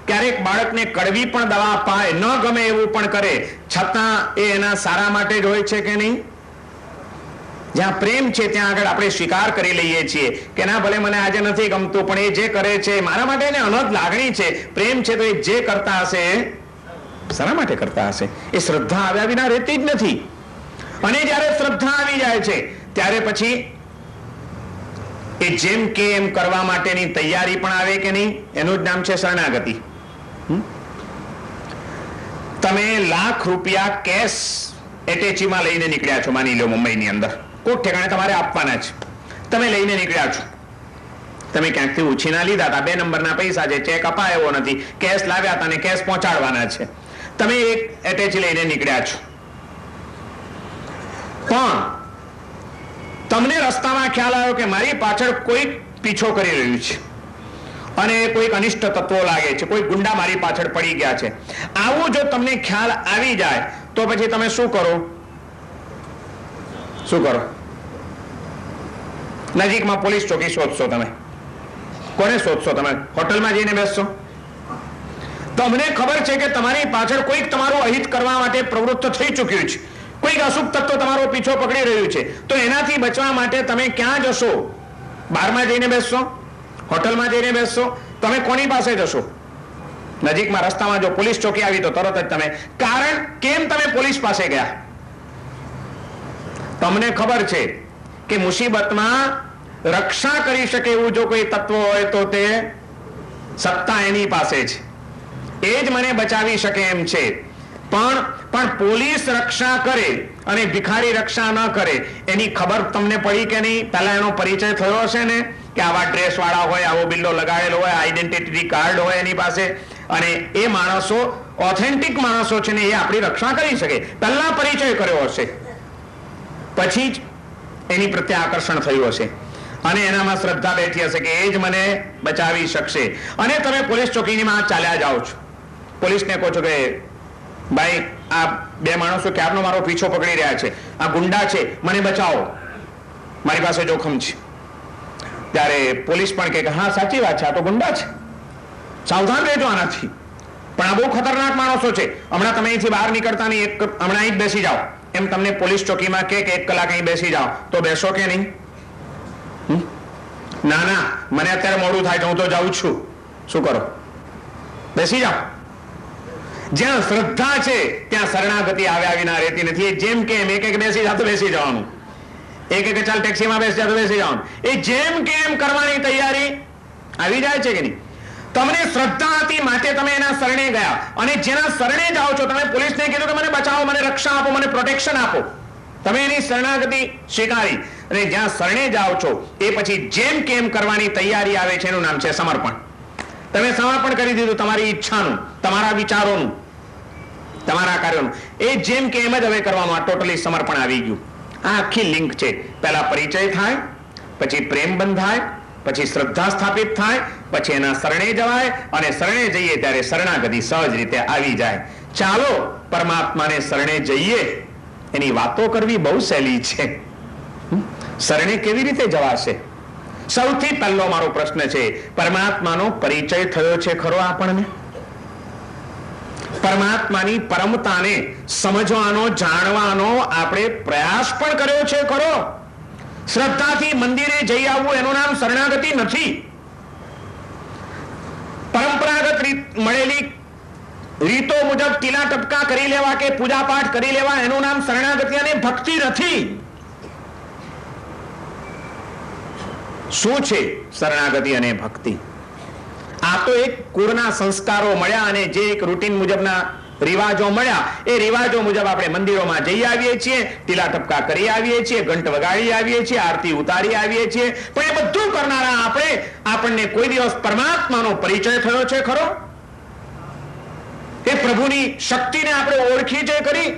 [SPEAKER 1] ક્યારેક બાળકને કડવી પણ દવા પાય, ન ગમે એવું પણ કરે, છતાં એ એના સારા માટે જ હોય છે કે નહીં? જ્યાં પ્રેમ છે ત્યાં આગળ આપણે સ્વીકાર કરી લઈએ છીએ કે ના, ભલે મને આજે નથી ગમતું પણ એ જે કરે છે મારા માટે એને અનહદ લાગણી છે, પ્રેમ છે, તો એ જે કરતા હશે સારા માટે કરતા હશે. એ શ્રદ્ધા આવ્યા વિના રહેતી જ નથી. અને જ્યારે શ્રદ્ધા આવી જાય છે ત્યારે પછી એ જેમ કે એમ કરવા માટેની તૈયારી પણ આવે કે નહીં? એનું જ નામ છે શરણાગતિ. તમે લાખ રૂપિયા કેશ એટેચીમાં લઈને નીકળ્યા છો, માની લો મુંબઈની અંદર કોઈક ઠેકાણે તમારે આપવાના છે, તમે લઈને નીકળ્યા છો. તમે ક્યાંકથી ઉછીના લીધા હતા, 2 નંબરના પૈસા છે, ચેક અપાયો નથી, કેશ લાવ્યા હતા અને કેશ પહોંચાડવાના છે. તમે એક એટેચી લઈને નીકળ્યા છો, પણ તમને રસ્તામાં ખ્યાલ આવ્યો કે મારી પાછળ કોઈક પીછો કરી રહ્યું છે અને કોઈક અનિષ્ટ તત્વો લાગે છે, કોઈ ગુંડા મારી પાછળ પડી ગયા છે. આવું જો તમને ખ્યાલ આવી જાય તો પછી તમે શું કરો? શું કરો? નજીકમાં પોલીસ ચોકી શોધશો. તમે કોને શોધશો? તમે હોટલમાં જઈને બેસશો. તમને ખબર છે કે તમારી પાછળ કોઈક તમારું અહિત કરવા માટે પ્રવૃત્ત થઈ ચૂક્યું છે, કોઈક અશુભ તત્વ તમારો પીછો પકડી રહ્યું છે, તો એનાથી બચવા માટે તમે ક્યાં જશો? બારમાં જઈને બેસશો? હોટલમાં જઈને બેસશો? તમે કોની પાસે જશો? નજીકમાં રસ્તામાં જો પોલીસ ચોકી આવી તો તરત જ તમે, કારણ કેમ તમે પોલીસ પાસે ગયા? તમને ખબર છે કે મુસીબતમાં રક્ષા કરી શકે એવું જો કોઈ તત્વ હોય તો તે સત્તા એની પાસે છે, એ જ મને બચાવી શકે એમ છે. પણ પોલીસ રક્ષા કરે અને ભિખારી રક્ષા ન કરે એની ખબર તમને પડી કે નહીં? પહેલા એનો પરિચય થયો હશે ને, કે આવા ડ્રેસ વાળા હોય, આવો બિલ્લો લગાડેલો હોય, આઈડેન્ટિટી કાર્ડ હોય એની પાસે, અને એ માણસો ઓથેન્ટિક માણસો છે ને, એ આપણી રક્ષા કરી શકે. પહેલા પરિચય કર્યો હશે, પછી જ એની પ્રત્યે આકર્ષણ થયું હશે અને એનામાં શ્રદ્ધા બેઠી હશે કે એ જ મને બચાવી શકશે. અને તમે પોલીસ ચોકીમાં ચાલ્યા જાઓ છો, પોલીસને કહો છો કે ભાઈ આ બે માણસો ક્યારનો મારો પીછો પકડી રહ્યા છે, આ ગુંડા છે, મને બચાવો, મારી પાસે જોખમ છે. ત્યારે પોલીસ પણ કહે કે હા સાચી વાત છે, આ તો ગુંડા છે, સાવધાન રહેજો આનાથી, પણ આ બહુ ખતરનાક માણસો છે, હમણાં તમે અહીંથી બહાર નીકળતા નહીં, હમણાં અહીં જ બેસી જાઓ. એમ તમને પોલીસ ચોકીમાં કે 1 કલાક અહીં બેસી જાઓ, તો બેસો કે નહીં? ના ના, મને અત્યારે મોડું થાય છે, હું તો જાઉં છું. શું કરો? બેસી જાઓ. જ્યાં શ્રદ્ધા છે ત્યાં શરણાગતિ આવ્યા વિના રહેતી નથી. જેમ કે એક બેસી જાવ તો બેસી જવાનું, એક ચાલ ટેક્સીમાં બેસી જાવ તો બેસી જવાનું, એ જેમ કેમ કરવાની તૈયારી આવી જાય છે કે નહીં? તમને શ્રદ્ધા હતી માટે તમે એના શરણે ગયા, અને જેના શરણે જાઓ છો, તમે પોલીસને કીધું કે મને બચાવો, મને રક્ષા આપો, મને પ્રોટેક્શન આપો, તમે એની શરણાગતિ સ્વીકારી, અને જ્યાં શરણે જાઓ છો એ પછી જેમ કેમ કરવાની તૈયારી આવે છે એનું નામ છે સમર્પણ. તમે સમર્પણ કરી દીધું તમારી ઈચ્છાનું, તમારા વિચારોનું, તમારા કાર્યોનું, એ જેમ કે એમ જ હવે કરવાનું. આ ટોટલી સમર્પણ આવી ગયું. આ આખી લિંક છે. પહેલા પરિચય થાય, પછી પ્રેમ બંધાય, પછી શ્રદ્ધા સ્થાપિત થાય, પછી એના શરણે જવાય, અને શરણે જઈએ ત્યારે શરણાગતિ સહજ રીતે આવી જાય. ચાલો પરમાત્માને શરણે જઈએ. એની વાતો કરવી બહુ સહેલી છે. શરણે કેવી રીતે જવાશે? સૌથી પહેલો મારો પ્રશ્ન છે, પરમાત્માનો પરિચય થયો છે ખરો આપણને? પરમાત્માની પરમતાને સમજવાનો, જાણવાનો આપણે પ્રયાસ પણ કર્યો છે ખરો? શ્રદ્ધાથી મંદિરે જઈ આવવું એનું નામ શરણાગતિ નથી. પરંપરાગત મળેલી રીતો મુજબ ટીલા ટપકા કરી લેવા કે પૂજા પાઠ કરી લેવા એનું નામ શરણાગતિ અને ભક્તિ નથી. શું છે શરણાગતિ અને ભક્તિ? આ તો એક કુળના સંસ્કારો મળ્યા અને જે એક રૂટીન મુજબના રિવાજો મળ્યા, એ રિવાજો મુજબ આપણે મંદિરોમાં જઈ આવીએ છીએ, ટીલા ટપકા કરી આવીએ છીએ, ઘંટ વગાડી આવીએ છીએ, આરતી ઉતારી આવીએ છીએ. પણ એ બધું કરનારા આપણને કોઈ દિવસ પરમાત્માનો પરિચય થયો છે ખરો? એ પ્રભુની શક્તિને આપણે ઓળખી છે ખરી?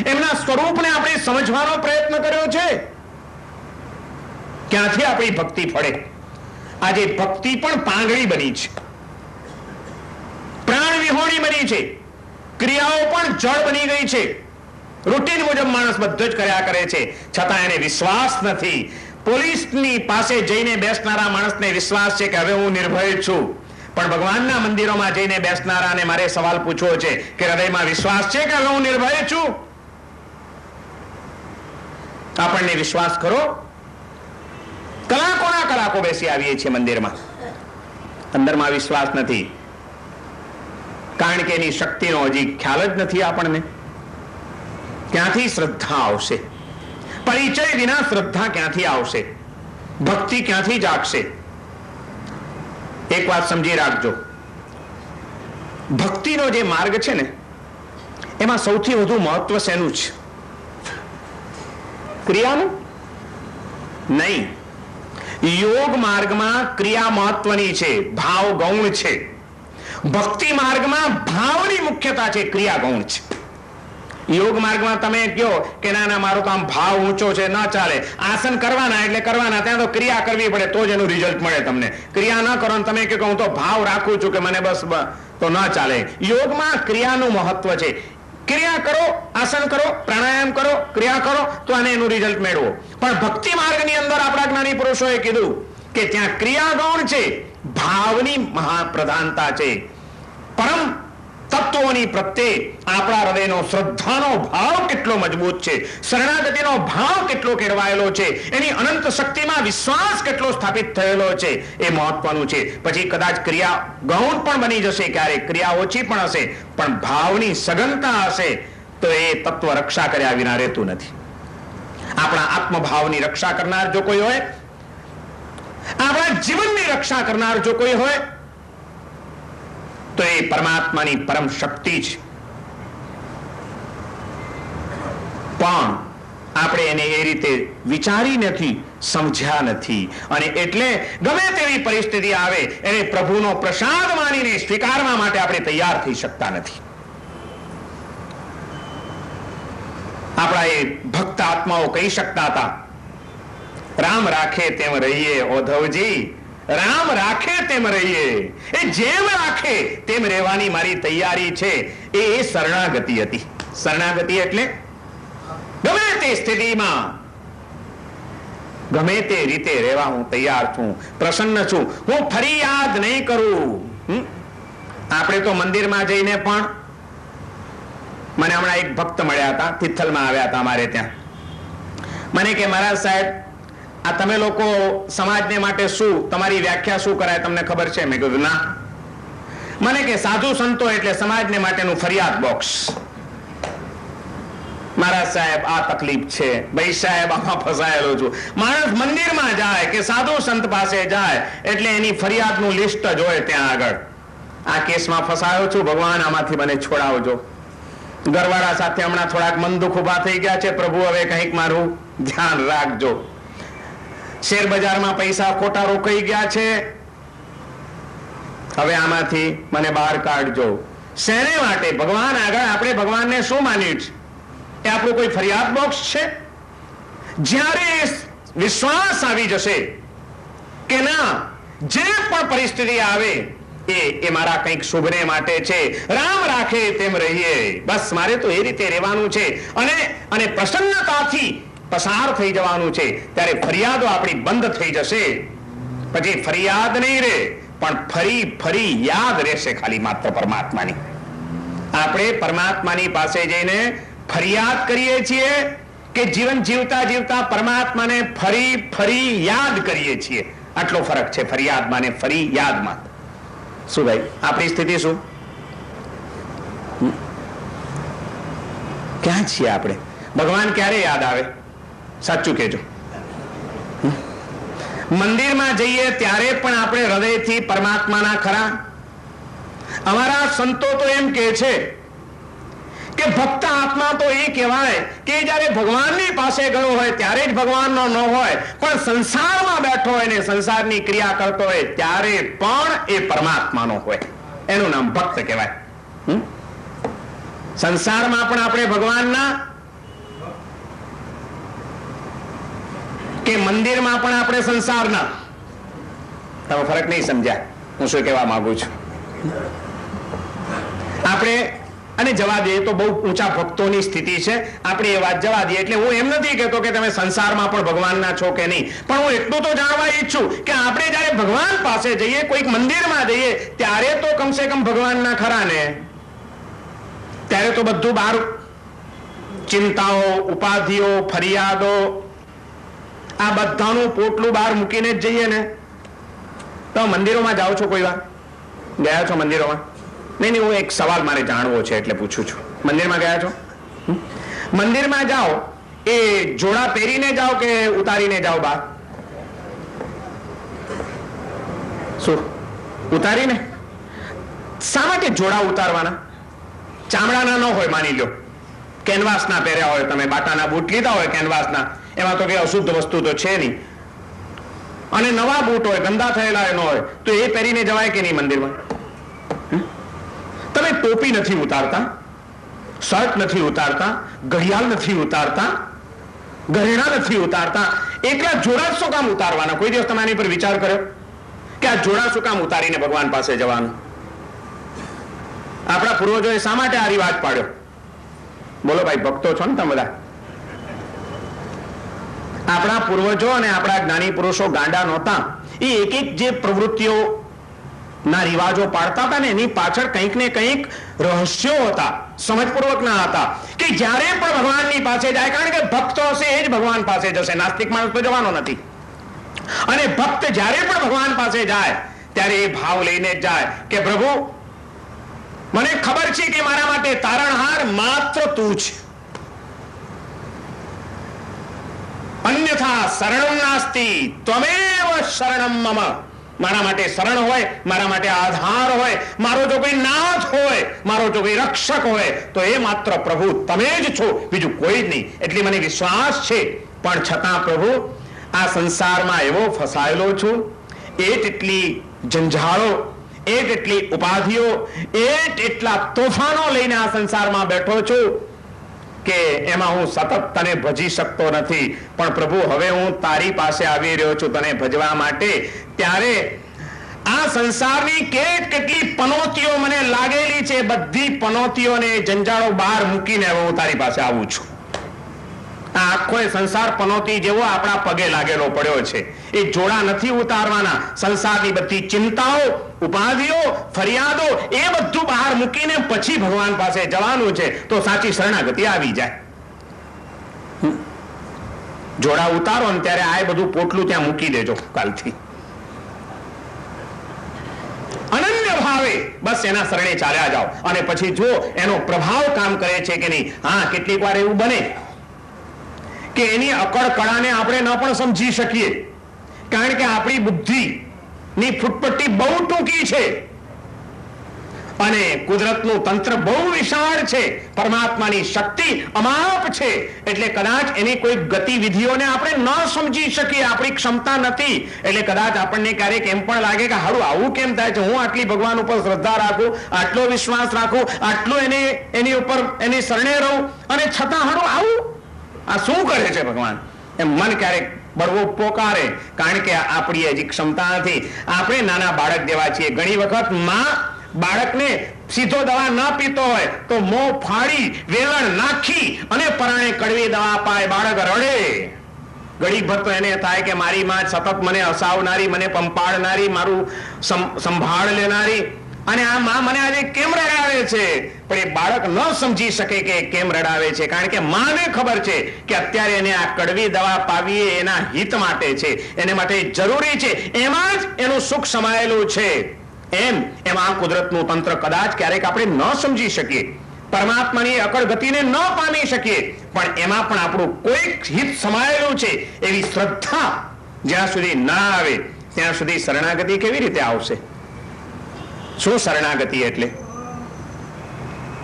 [SPEAKER 1] એમના સ્વરૂપને આપણે સમજવાનો પ્રયત્ન કર્યો છે? ક્યાંથી આપણી ભક્તિ ફળે? આજે ભક્તિ પણ પાંગળી બની છે, પ્રાણ વિહોણી બની છે, ક્રિયાઓ પણ જળ બની ગઈ છે. રૂટીન મુજબ માણસ બધું જ કર્યા કરે છે, છતાં એને વિશ્વાસ નથી. પોલીસની પાસે જઈને બેસનારા માણસને વિશ્વાસ છે કે હવે હું નિર્ભય છું, પણ ભગવાનના મંદિરોમાં જઈને બેસનારાને મારે સવાલ પૂછવો છે કે હૃદયમાં વિશ્વાસ છે કે હવે હું નિર્ભય છું? આપણને વિશ્વાસ ખરો? કલાકોના કલાકો બેસી આવીએ છીએ મંદિરમાં, અંદરમાં વિશ્વાસ નથી, કારણ કે એની શક્તિનો હજી ખ્યાલ જ નથી આપણને. ક્યાંથી શ્રદ્ધા આવશે? પરિચય વિના શ્રદ્ધા ક્યાંથી આવશે? ભક્તિ ક્યાંથી જાગશે? એક વાત સમજી રાખજો, ભક્તિનો જે માર્ગ છે ને, એમાં સૌથી વધુ મહત્વ શેનું છે? ક્રિયાનું નહીં. યોગ માર્ગમાં ક્રિયા મહત્વની છે, ભાવ ગૌણ છે. ભક્તિ માર્ગમાં ભાવની મુખ્યતા છે, ક્રિયા ગૌણ છે. યોગ માર્ગમાં તમે કહો કે ના ના મારો તો આમ ભાવ ઊંચો છે, ના ચાલે, આસન કરવાના એટલે કરવાના, ત્યાં તો ક્રિયા કરવી પડે તો જ એનું રિઝલ્ટ મળે તમને. ક્રિયા ન કરો તમે કે હું તો ભાવ રાખું છું કે મને બસ, તો ના ચાલે. યોગમાં ક્રિયાનું મહત્વ છે. ક્રિયા કરો, આસન કરો, પ્રાણાયામ કરો, ક્રિયા કરો તો આને એનું રિઝલ્ટ મેળવો. પણ ભક્તિ માર્ગની અંદર આપણા જ્ઞાની પુરુષોએ કીધું કે ત્યાં ક્રિયા ગૌણ છે, ભાવની મહાપ્રધાનતા છે. પરમ તત્વોની પ્રત્યે આપણા હૃદયનો શ્રદ્ધાનો ભાવ કેટલો મજબૂત છે, શરણાગતિનો ભાવ કેટલો કેળવાયેલો છે, એની અનંત શક્તિમાં વિશ્વાસ કેટલો સ્થાપિત થયેલો છે, એ મહત્વનું છે. પછી કદાચ ક્રિયા ગૌણ પણ બની જશે, ક્યારેક ક્રિયા ઓછી પણ હશે, પણ ભાવની સઘનતા હશે તો એ તત્વ રક્ષા કર્યા વિના રહેતું નથી. આપણા આત્મભાવની રક્ષા કરનાર જો કોઈ હોય, આપણા જીવનની રક્ષા કરનાર જો કોઈ હોય તો એ પરમાત્માની પરમ શક્તિ છે. પણ આપણે એને એ રીતે વિચારી નથી, સમજ્યા નથી, અને એટલે ગમે તેવી પરિસ્થિતિ આવે એને પ્રભુનો પ્રસાદ માનીને સ્વીકારવા માટે આપણે તૈયાર થઈ શકતા નથી. આપણા એ ભક્ત આત્માઓ કહી શકતા હતા, રામ રાખે તેમ રહીએ ઓધવજી, રામ રાખે તેમ રહીએ, એ જેમ રાખે તેમ રહેવાની મારી તૈયારી છે. એ શરણાગતિ હતી. શરણાગતિ એટલે ગમે તે સ્થિતિમાં ગમે તે રીતે રહેવા હું તૈયાર છું, પ્રસન્ન છું, હું ફરિયાદ નહીં કરું. આપણે તો મંદિરમાં જઈને પણ, મને હમણાં એક ભક્ત મળ્યા હતા, તિથલમાં આવ્યા હતા અમારે ત્યાં. મને કે મહારાજ સાહેબ, આ તમે લોકો સમાજને માટે શું, તમારી વ્યાખ્યા શું કરાય તમને ખબર છે? મેં કીધું ના. મને કે સાધુ સંતો એટલે સમાજને માટેનું ફરિયાદ બોક્સ. મહારાજ સાહેબ આ તકલીફ છે, ભાઈ સાહેબ આમાં ફસાયેલો છું. માણસ મંદિરમાં જાય કે સાધુ સંત પાસે જાય એટલે એની ફરિયાદનું લિસ્ટ જ હોય ત્યાં આગળ. આ કેસમાં ફસાયો છું, ભગવાન આમાંથી મને છોડાવજો. ઘરવાળા સાથે હમણાં થોડાક મન દુઃખ ઉભા થઈ ગયા છે, પ્રભુ હવે કંઈક મારું ધ્યાન રાખજો. શેર બજારમાં પૈસા ખોટા રોકાઈ ગયા છે, હવે આમાંથી મને બહાર કાઢજો. શેને માટે? ભગવાન આગળ આપણે ભગવાનને શું માન્યું છે? એ આપણું કોઈ ફરિયાદ બોક્સ છે? જ્યારે વિશ્વાસ આવી જશે કે ના, જે પણ પરિસ્થિતિ આવે એ મારા કંઈક શુભને માટે છે, રામ રાખે તેમ રહીએ, બસ મારે તો એ રીતે રહેવાનું છે, અને પ્રસન્નતાથી પસાર થઈ જવાનું છે, ત્યારે ફરિયાદો આપણી બંધ થઈ જશે. પછી ફરિયાદ નહીં રહે, પણ ફરી ફરી યાદ રહેશે ખાલી માત્ર પરમાત્માની. આપણે પરમાત્માની પાસે જઈને ફરિયાદ કરીએ છીએ કે જીવન જીવતા જીવતા પરમાત્માને ફરી ફરી યાદ કરીએ છીએ? આટલો ફરક છે ફરિયાદમાં ને ફરી યાદમાં. શું ભાઈ, આપણી સ્થિતિ શું? ક્યાં છીએ આપણે? ભગવાન ક્યારે યાદ આવે? સાચું કેજો. મંદિરમાં જઈએ ત્યારે પણ આપણે હૃદયથી પરમાત્માના ખરા? અમારા સંતો તો એમ કે છે કે ભક્ત આત્મા તો એ કહેવાય કે જયારે ભગવાનની પાસે ગયો હોય ત્યારે જ ભગવાનનો ન હોય, પણ સંસારમાં બેઠો હોય ને સંસારની ક્રિયા કરતો હોય ત્યારે પણ એ પરમાત્માનો હોય. એનું નામ ભક્ત કહેવાય. સંસારમાં પણ આપણે ભગવાનના, કે મંદિરમાં પણ આપણે સંસારના? તમે ફરક નહીં સમજ્યા હું શું કહેવા માંગુ છું. આપણે, અને જવા દઈએ તો બહુ ઊંચા ભક્તોની સ્થિતિ છે, આપણે એ વાત જવા દઈએ. એટલે હું એમ નથી કહેતો કે તમે સંસારમાં પણ ભગવાનના છો કે નહીં, પણ હું એટલું તો જાણવા ઈચ્છું કે આપણે જયારે ભગવાન પાસે જઈએ, કોઈક મંદિરમાં જઈએ, ત્યારે તો કમસે કમ ભગવાનના ખરા ને? ત્યારે તો બધું બહાર, ચિંતાઓ, ઉપાધિઓ, ફરિયાદો, આ બધાનું પોટલું બહાર મૂકીને જ જઈએ ને. તો મંદિરોમાં જાઓ છો? કોઈ વાર ગયા છો મંદિરોમાં? નહીં, હું એક સવાલ મારે જાણવો છે એટલે પૂછું છું. મંદિરમાં ગયા છો? મંદિરમાં જાઓ એ જોડા પહેરીને જાઓ કે ઉતારીને જાઓ બહાર? શું ઉતારીને? શા માટે જોડા ઉતારવાના? ચામડાના ન હોય, માની લો કેનવાસના પહેર્યા હોય, તમે બાટાના બૂટ લીધા હોય કેનવાસના, એમાં તો કઈ અશુદ્ધ વસ્તુ તો છે નહીં, અને નવા બૂટ હોય, ગંદા થયેલા ન હોય, તો એ પહેરીને જવાય કે નહીં મંદિરમાં? તમે ટોપી નથી ઉતારતા, શર્ટ નથી ઉતારતા, ઘડિયાળ નથી ઉતારતા, ઘરેણા નથી ઉતારતા, એકલા જોડા શું કામ ઉતારવાના? કોઈ દિવસ તમે આની પર વિચાર કર્યો કે આ જોડા શું કામ ઉતારીને ભગવાન પાસે જવાનું? આપણા પૂર્વજોએ શા માટે આ રિવાજ પાડ્યો? બોલો ભાઈ, ભક્તો છો ને તમે બધા. આપણા પૂર્વજો અને આપણા જ્ઞાની પુરુષો ગાંડા નહોતા. એ એક એક જે પ્રવૃત્તિઓ ના રિવાજો પાડતા હતા ને એની પાછળ કંઈક ને કંઈક રહસ્યો હતા, સમજપૂર્વકના હતા, કે જ્યારે પણ ભગવાનની પાસે જાય, કારણ કે ભક્તો હશે એ જ ભગવાન પાસે જશે, નાસ્તિક માણસ તો જવાનો નથી. અને ભક્ત જ્યારે પણ ભગવાન પાસે જાય ત્યારે એ ભાવ લઈને જ જાય કે પ્રભુ મને ખબર છે કે મારા માટે તારણહાર માત્ર તું છે, અન્યથા શરણમ નાસ્તિ ત્વમેવ શરણમ મમ. મારા માટે શરણ હોય, મારા માટે આધાર હોય, મારો જો કોઈ નાથ હોય, મારો જો કોઈ રક્ષક હોય તો એ માત્ર પ્રભુ તમે જ છો, બીજું કોઈ જ નહીં. એટલે મને વિશ્વાસ છે, પણ છતાં પ્રભુ આ સંસારમાં એવો ફસાયેલો છું, એ તેટલી જંજાળો, એ તેટલી ઉપાધિઓ, એ તેટલા તોફાનો લઈને આ સંસારમાં બેઠો છું કે એમાં હું સતત તને ભજી શકતો નથી. પણ પ્રભુ હવે હું તારી પાસે આવી રહ્યો છું તને ભજવા માટે. ત્યારે આ સંસારની કેટલી પનોતીઓ મને લાગેલી છે, બધી પનોતીઓને જંજાળો બહાર મૂકીને હવે હું તારી પાસે આવું છું. આ આખો સંસાર પનોતી જેવો આપણા પગે લાગેલો પડ્યો છે. એ જોડા નથી ઉતારવાના. સંસારની બધી ચિંતાઓ, ઉપાધિઓ, ફરિયાદો એ બધું બહાર મૂકીને પછી ભગવાન પાસે જવાનું છે, તો સાચી શરણાગતિ આવી જાય. જોડા ઉતારો ને ત્યારે આ બધું પોટલું ત્યાં મૂકી દેજો કાલથી. અનન્ય ભાવે બસ એના શરણે ચાલ્યા જાઓ, અને પછી જો એનો પ્રભાવ કામ કરે છે કે નહીં. હા, કેટલીક વાર એવું બને કે એની અકળ કળાને આપણે ન પણ સમજી શકીએ, કારણ કે આપણી બુદ્ધિ ની ફૂટપટ્ટી બહુ ટૂંકી છે અને કુદરતનું તંત્ર બહુ વિશાળ છે, પરમાત્માની શક્તિ અમાપ છે. એટલે કદાચ એની કોઈ ગતિવિધિઓને આપણે ન સમજી શકીએ, આપણી ક્ષમતા નથી. એટલે કદાચ આપણને ક્યારેક એમ પણ લાગે કે હારું આવું કેમ થાય છે, હું આટલી ભગવાન ઉપર શ્રદ્ધા રાખું, આટલો વિશ્વાસ રાખું, આટલો એની ઉપર એની શરણે રહું, અને છતાં હારું આવું આ શું કરે છે ભગવાન, એમ મન ક્યારેક બળવો પોકારે. કારણ કે આપણી હજી ક્ષમતા નથી. આપણે નાના બાળક જેવા છીએ. ઘણી વખત માં બાળકને સીધો દવા ન પીતો હોય તો મોં ફાડી વેલણ નાખી અને પરાણે કડવી દવા પાય, બાળક રડે. ઘડીક ભર તો એને થાય કે મારી માં સતત મને હસાવનારી, મને પંપાડનારી, મારું સંભાળ લેનારી, અને આ માં મને આજે કેમ રડાવે છે. પણ એ બાળક ન સમજી શકે કે કેમ રડાવે છે, કારણ કે માને ખબર છે કે અત્યારે એને આ કડવી દવા પાવી એના હિત માટે છે, એને માટે જરૂરી છે, એમાં જ એનું સુખ સમાયેલું છે. એમાં કુદરતનું તંત્ર કદાચ ક્યારેક આપણે ન સમજી શકીએ, પરમાત્માની અકળ ગતિને ન પામી શકીએ, પણ એમાં પણ આપણું કોઈક હિત સમાયેલું છે. એવી શ્રદ્ધા જ્યાં સુધી ના આવે ત્યાં સુધી શરણાગતિ કેવી રીતે આવશે? શું શરણાગતિ એટલે?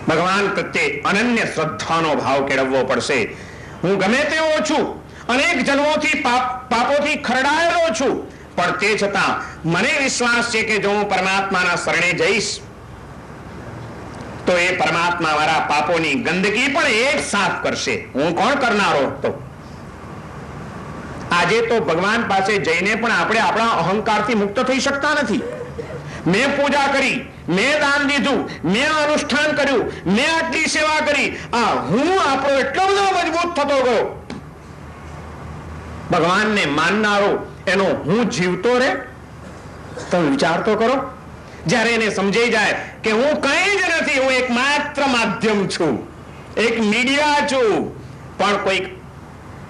[SPEAKER 1] ભગવાન પ્રત્યે અનન્ય શ્રદ્ધાનો ભાવ કેળવવો પડશે. હું ગમે તેવો છું, અનેક જન્મોથી પાપોથી ખરડાયેલો છું, પણ તે છતાં મને વિશ્વાસ છે કે જો હું પરમાત્માના શરણે જઈશ તો એ પરમાત્મા મારા પાપોની ગંદકી પણ એક સાફ કરશે. હું કોણ કરનારો હતો? આજે તો ભગવાન પાસે જઈને પણ આપણે આપણા અહંકારથી મુક્ત થઈ શકતા નથી. મેં પૂજા કરી, મેં દાન દીધું, મેં અનુષ્ઠાન કર્યું, મેં આટલી સેવા કરી, આ હું આપણો એટલો બધો મજબૂત થતો ગયો. ભગવાનને માનનારો એનો હું જીવતો રહે? તમે વિચાર તો કરો. જ્યારે એને સમજાઈ જાય કે હું કંઈ જ નથી, હું એક માત્ર માધ્યમ છું, એક મીડિયા છું, પણ કોઈક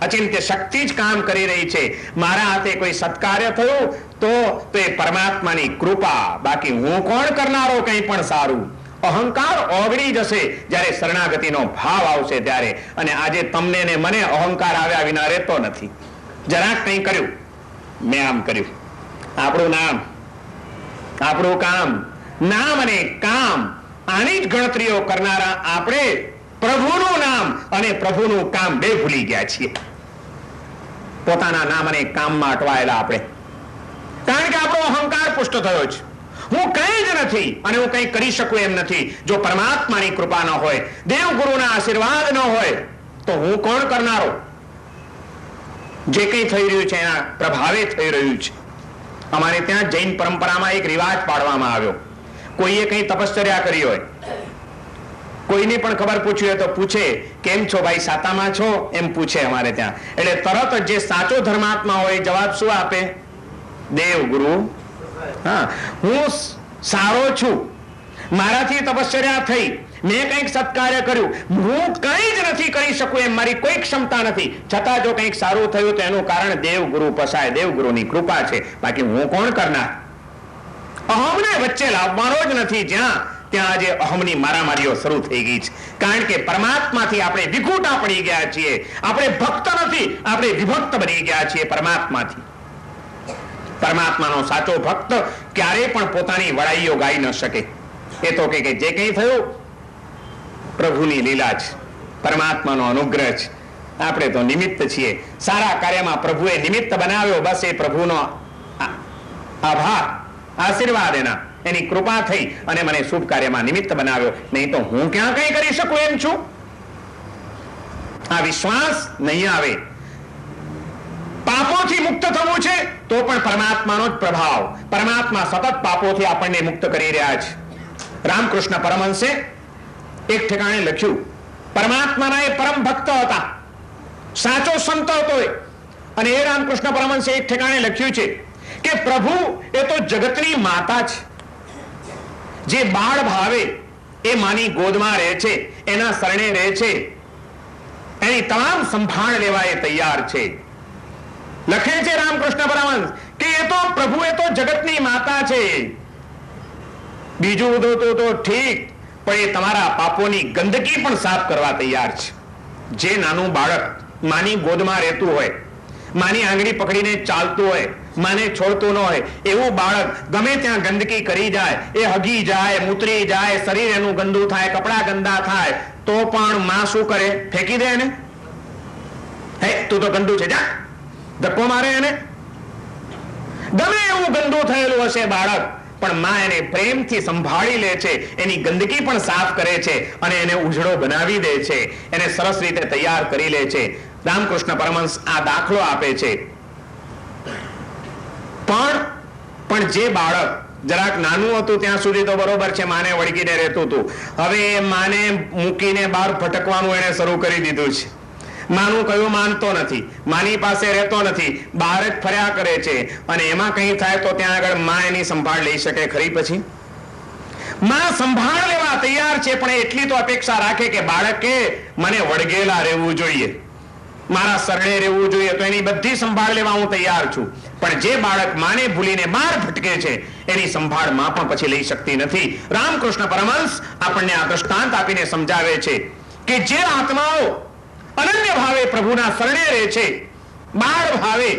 [SPEAKER 1] અચિંત્ય શક્તિ જ કામ કરી રહી છે, મારા હાથે કોઈ સત્કાર્ય થયું તો એ પરમાત્માની કૃપા, બાકી હું કોણ કરનારો કંઈ પણ સારું. અહંકાર ઓગળી જશે જ્યારે શરણાગતિનો ભાવ આવશે ત્યારે. અને આજે તમને ને મને અહંકાર આવ્યા વિના રહેતો નથી. જરાક કંઈ કર્યું, મેં આમ કર્યું, આપણું નામ, આપણું કામ, નામ અને કામ, આની જ ગણતરીઓ કરનારા આપણે પ્રભુનું નામ અને પ્રભુનું કામ બે ભૂલી ગયા છીએ. પોતાના નામ અને કામમાં અટવાયેલા આપણે, કારણ કે આપણો અહંકાર પુષ્ટ થયો છે. હું કંઈ જ નથી અને હું કંઈ કરી શકું એમ નથી. જો પરમાત્માની કૃપા ન હોય, દેવ ગુરુના આશીર્વાદ ન હોય તો હું કોણ કરનારો? જે કંઈ થઈ રહ્યું છે એના પ્રભાવે થઈ રહ્યું છે. અમારે ત્યાં જૈન પરંપરામાં એક રિવાજ પાડવામાં આવ્યો. કોઈએ કંઈ તપશ્ચર્યા કરી હોય, કોઈને પણ ખબર પૂછવી હોય તો પૂછે, કેમ છો ભાઈ, સાતામાં છો? એમ પૂછે અમારે ત્યાં. એટલે તરત જ જે સાચો ધર્માત્મા હોય જવાબ શું આપે? દેવ ગુરુ. હા, હું સારો છું, મારાથી તપશ્ચર્યા થઈ, મેં કંઈક સત્કાર્ય કર્યું, હું કંઈ જ નથી કરી શકું એમ મારી કોઈ ક્ષમતા નથી, છતાં જો કંઈક સારું થયું તો એનું કારણ દેવગુરુ પસાય, દેવગુરુની કૃપા છે, બાકી હું કોણ કરનાર? અહમને વચ્ચે લાવવાનો જ નથી. જ્યાં ત્યાં આજે અહમની મારામારીઓ શરૂ થઈ ગઈ છે. કારણ કે પરમાત્માથી આપણે વિખૂટા પડી ગયા છીએ. આપણે ભક્ત નથી, આપણે વિભક્ત બની ગયા છીએ પરમાત્માથી. પરમાત્માનો સાચો ભક્ત ક્યારેય પણ પોતાની વડાઈઓ ગાઈ ન શકે. એ તો કે જે કંઈ થયું પ્રભુની લીલા છે, પરમાત્માનો અનુગ્રહ છે. આપણે તો નિમિત્ત છીએ. સારા કાર્યમાં પ્રભુએ નિમિત્ત બનાવ્યો, બસ એ પ્રભુનો આભાર, આશીર્વાદ એની કૃપા થઈ અને મને શુભ કાર્યમાં નિમિત્ત બનાવ્યો. નહીં તો હું ક્યાં કંઈ કરી શકું એમ છું? આ વિશ્વાસ નહીં આવે. પાપોથી મુક્ત થવું છે તો પણ પરમાત્માનો જ પ્રભાવ. પરમાત્મા સતત પાપોથી આપણને મુક્ત કરી રહ્યા છે. રામકૃષ્ણ પરમહંસે એક ઠેકાણે લખ્યું, પરમાત્માના એ પરમ ભક્ત હતા, સાચો સંત હતો એ. અને એ રામકૃષ્ણ પરમહંસે એક ઠેકાણે લખ્યું છે કે પ્રભુ એ તો જગતની માતા છે. જે બાળ ભાવે એ માની ગોદમાં રહે છે, એના શરણે રહે છે, એની તમામ સંભાળ લેવા એ તૈયાર છે. લખે છે રામકૃષ્ણ પરમહંસ કે એ તો પ્રભુ એ તો જગતની માતા છે. બીજું તો ઠીક, પણ એ તમારા પાપોની ગંદકી પણ સાફ કરવા તૈયાર છે. જે નાનું બાળક માની ગોદમાં રહેતું હોય, માની આંગળી પકડીને ચાલતું હોય, માને છોડતું ન હોય, એવું બાળક ગમે ત્યાં ગંદકી કરી જાય, એ હગી જાય, મૂતરી જાય, શરીર એનું ગંદુ થાય, કપડા ગંદા થાય, તો પણ માં શું કરે? ફેંકી દે એને. હે, તું તો ગંદુ છે, જા, ધક્કો મારે એને. ગમે એવું ગંદુ થયેલું હશે બાળક, પણ માં એને પ્રેમથી સંભાળી લે છે, એની ગંદકી પણ સાફ કરે છે અને એને ઉજળો બનાવી દે છે, એને સરસ રીતે તૈયાર કરી લે છે. રામકૃષ્ણ પરમહંસ આ દાખલો આપે છે. પણ જે બાળક જરાક નાનું હતું ત્યાં સુધી તો બરોબર છે, માને વળગીને રહેતું હતું. હવે માને મૂકીને બહાર ભટકવાનું એને શરૂ કરી દીધું છે. માનું કયું માનતો નથી, માની પાસે રહેતો નથી, બહાર જ ફર્યા કરે છે. અને એમાં કંઈ થાય તો ત્યાં આગળ માં એની સંભાળ લઈ શકે ખરી? પછી માં સંભાળ લેવા તૈયાર છે, પણ એટલી તો અપેક્ષા રાખે કે બાળકે મને વળગેલા રહેવું જોઈએ, મારા શરણે રહેવું જોઈએ, તો એની બધી સંભાળ લેવા હું તૈયાર છું. પણ જે બાળક માને ભૂલીને બહાર ભટકે છે, એની સંભાળ માં પણ પછી લઈ શકતી નથી. રામકૃષ્ણ પરમહંસ આપણને આ દ્રષ્ટાંત આપીને સમજાવે છે કે જે આત્માઓ અનન્ય ભાવે પ્રભુના શરણે રહે છે, બાળ ભાવે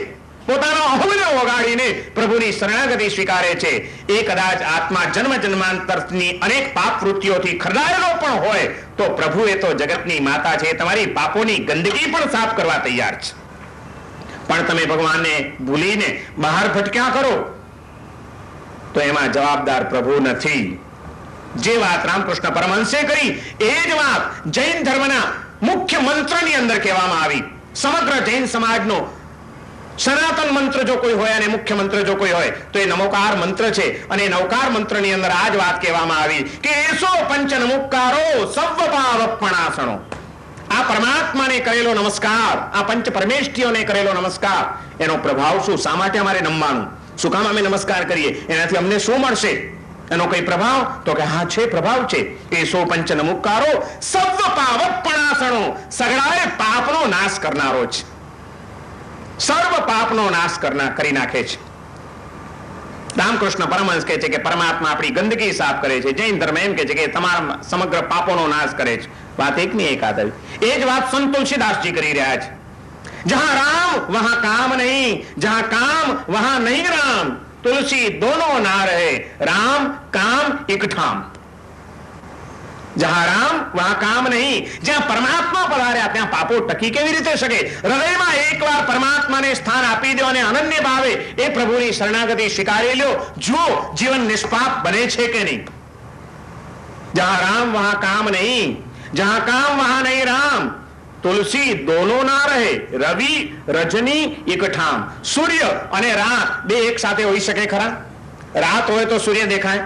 [SPEAKER 1] પોતાનો અહમને ઓગાળીને પ્રભુની શરણાગતિ સ્વીકારે છે, એ કદાચ આત્મા જન્મ જન્માંતરની અનેક પાપ વૃત્તિઓથી ખરડાયેલો પણ હોય તો પ્રભુ એ તો જગતની માતા છે, તમારી પાપોની ગંદકી પણ સાફ કરવા તૈયાર છે. પણ તમે ભગવાનને ભૂલીને બહાર ભટક્યા કરો તો એમાં જવાબદાર પ્રભુ નથી. જે વાત રામકૃષ્ણ પરમહંસે કરી એ જ વાત જૈન ધર્મના મુખ્ય મંત્રની અંદર કહેવામાં આવી. સમગ્ર જૈન સમાજનો સનાતન મંત્ર જો કોઈ હોય અને મુખ્ય મંત્ર જો કોઈ હોય તો એ નમોકાર મંત્ર છે. અને નવકાર મંત્રની અંદર આ જ વાત કહેવામાં આવી કે એસો પંચ નમુકારો સર્વ પાવપણાસણો. આ પરમાત્માને કરેલો નમસ્કાર, આ પંચ પરમેષ્ઠીઓને કરેલો નમસ્કાર, એનો પ્રભાવ શું? શા માટે અમારે નમવાનું? શું કામ અમે નમસ્કાર કરીએ? એનાથી અમને શું મળશે? એનો કઈ પ્રભાવ? તો કે હા, છે, પ્રભાવ છે. એસો પંચ નમુકારો સર્વ પાવપણાસણો, સગળાએ પાપનો નાશ કરનારો છે, સર્વ પાપનો નાશ કરી નાખે છે. રામકૃષ્ણ પરમહંસ કહે છે કે પરમાત્મા આપણી ગંદકી સાફ કરે છે. જૈન ધર્મ એમ કહે છે કે તમારા સમગ્ર પાપોનો નાશ કરે છે. વાત એકની એક આવી. એ જ વાત સંત તુલસીદાસજી કરી રહ્યા છે. જહાં રામ વહાં કામ નહીં, જહાં કામ વહાં નહીં રામ, तुलसी दोनों ना रहे, राम काम इकठाम. जहां राम वहां काम नहीं. જ્યાં પરમાત્મા પધાર્યા ત્યાં પાપો ટકી કેવી રીતે શકે? હૃદયમાં એકવાર પરમાત્માને સ્થાન આપી દો અને અનન્ય ભાવે એ પ્રભુની શરણાગતિ સ્વીકારી લો, જો જીવન નિષ્પાપ બને છે કે નહીં. જહાં રામ વહાં કામ નહીં, જહાં કામ વહાં નહીં રામ, तुलसी दोनों ना रहे, रवि रजनी इकठाम. सूर्य અને રાત બે એક સાથે હોઈ શકે ખરા? રાત હોય તો સૂર્ય દેખાય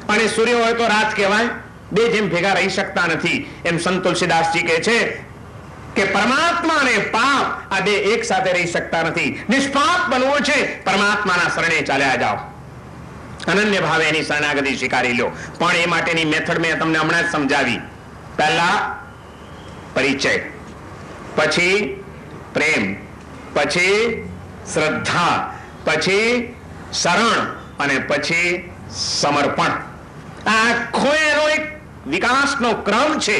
[SPEAKER 1] અને સૂર્ય હોય તો રાત કહેવાય? બે જેમ ભેગા રહી શકતા નથી. એમ સંત તુલસીદાસજી કહે છે કે પરમાત્મા અને પાપ આ બે એક સાથે રહી શકતા નથી. નિષ્પાપ બનવું છે, પરમાત્માના શરણે ચાલ્યા જાઓ. અનન્ય ભાવે એની શરણાગતિ સ્વીકારી લો. પણ એ માટેની મેથડ મેં તમને હમણાં જ સમજાવી. પહેલા પરિચય, પછી પ્રેમ, પછી શ્રદ્ધા, પછી શરણ અને પછી સમર્પણ. આખો એનો એક વિકાસનો ક્રમ છે.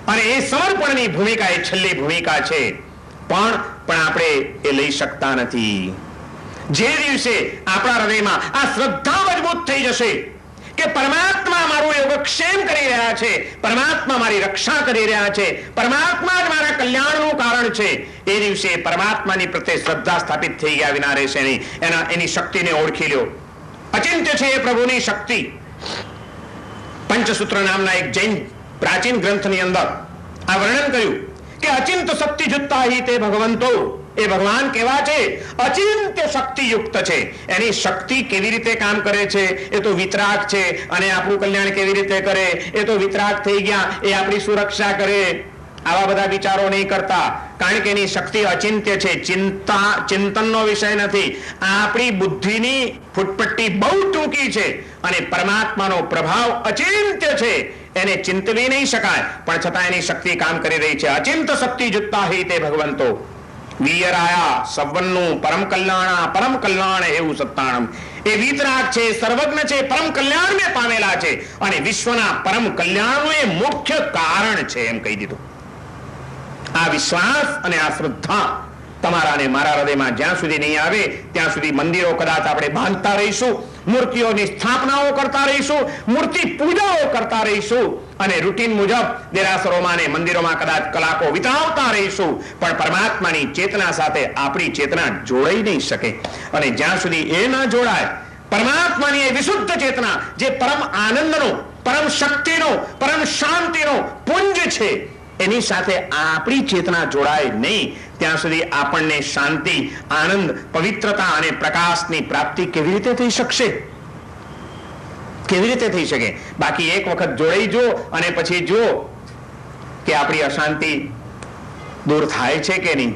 [SPEAKER 1] અને એ સમર્પણની ભૂમિકા એ છેલ્લી ભૂમિકા છે. પણ આપણે એ લઈ શકતા નથી. જે દિવસે આપણા હૃદયમાં આ શ્રદ્ધા મજબૂત થઈ જશે કે પરમાત્મા મારું યોગક્ષેમ કરી રહ્યા છે, પરમાત્મા મારી રક્ષા કરી રહ્યા છે, પરમાત્મા જ મારા કલ્યાણનું કારણ છે, એ દિવસે પરમાત્માની પ્રત્યે શ્રદ્ધા સ્થાપિત થઈ ગયા વિના રહેશે નહીં. એની શક્તિને ઓળખી લો. અચિંત્ય છે એ પ્રભુની શક્તિ. પંચસૂત્ર નામના એક જૈન પ્રાચીન ગ્રંથની અંદર આ વર્ણન કર્યું કે અચિંત શક્તિ જુત્તા હિ તે ભગવંતો. એ ભગવાન કેવા છે? અચિંત્ય શક્તિ યુક્ત છે. એની શક્તિ કેવી રીતે કામ કરે છે? એ તો વિતરાગ છે. અને આપણું કલ્યાણ કેવી રીતે કરે? એ તો વિતરાગ થઈ ગયા, એ આપણી સુરક્ષા કરે. આવા બધા વિચારો નહીં કરતા, કારણ કે એની શક્તિ અચિંત્ય છે. ચિંતનનો વિષય નથી. આપણી બુદ્ધિની ફૂટપટ્ટી બહુ ટૂંકી છે અને પરમાત્માનો પ્રભાવ અચિંત્ય છે. એને ચિંતવી નહીં શકાય, પણ છતાં એની શક્તિ કામ કરી રહી છે. અચિંત શક્તિ જુત્તા હિ તે ભગવંતો. વીયરાયા સવન્નું પરમ કલ્યાણ એવું સત્તાણમ. એ વિતરાગ છે, સર્વજ્ઞ છે, પરમ કલ્યાણને પામેલા છે અને વિશ્વના પરમ કલ્યાણનું એ મુખ્ય કારણ છે એમ કહી દીધું. આ વિશ્વાસ અને આ શ્રદ્ધા તમારા અને મારા હૃદયમાં જ્યાં સુધી નહીં આવે ત્યાં સુધી મંદિરો કદાચ આપણે બાંધતા રહીશું, મૂર્તિઓની સ્થાપનાઓ કરતા રહીશું, મૂર્તિ પૂજાઓ કરતા રહીશું અને રૂટીન મુજબ દેરાસરોમાં અને મંદિરોમાં કદાચ કલાકો વિતાવતા રહીશું, પણ પરમાત્માની ચેતના સાથે આપણી ચેતના જોડાઈ નહીં શકે. અને જ્યાં સુધી એ ન જોડાય, પરમાત્માની એ વિશુદ્ધ ચેતના જે પરમ આનંદનો, પરમ શક્તિનો, પરમ શાંતિનો પુંજ છે, એની સાથે આપણી ચેતના જોડાય નહીં, ત્યાં સુધી આપણને શાંતિ, આનંદ, પવિત્રતા અને પ્રકાશની પ્રાપ્તિ કેવી રીતે થઈ શકશે? કેવી રીતે થઈ શકે? બાકી એક વખત જોડાઈ જો અને પછી જો કે આપણી અશાંતિ દૂર થાય છે કે નહીં.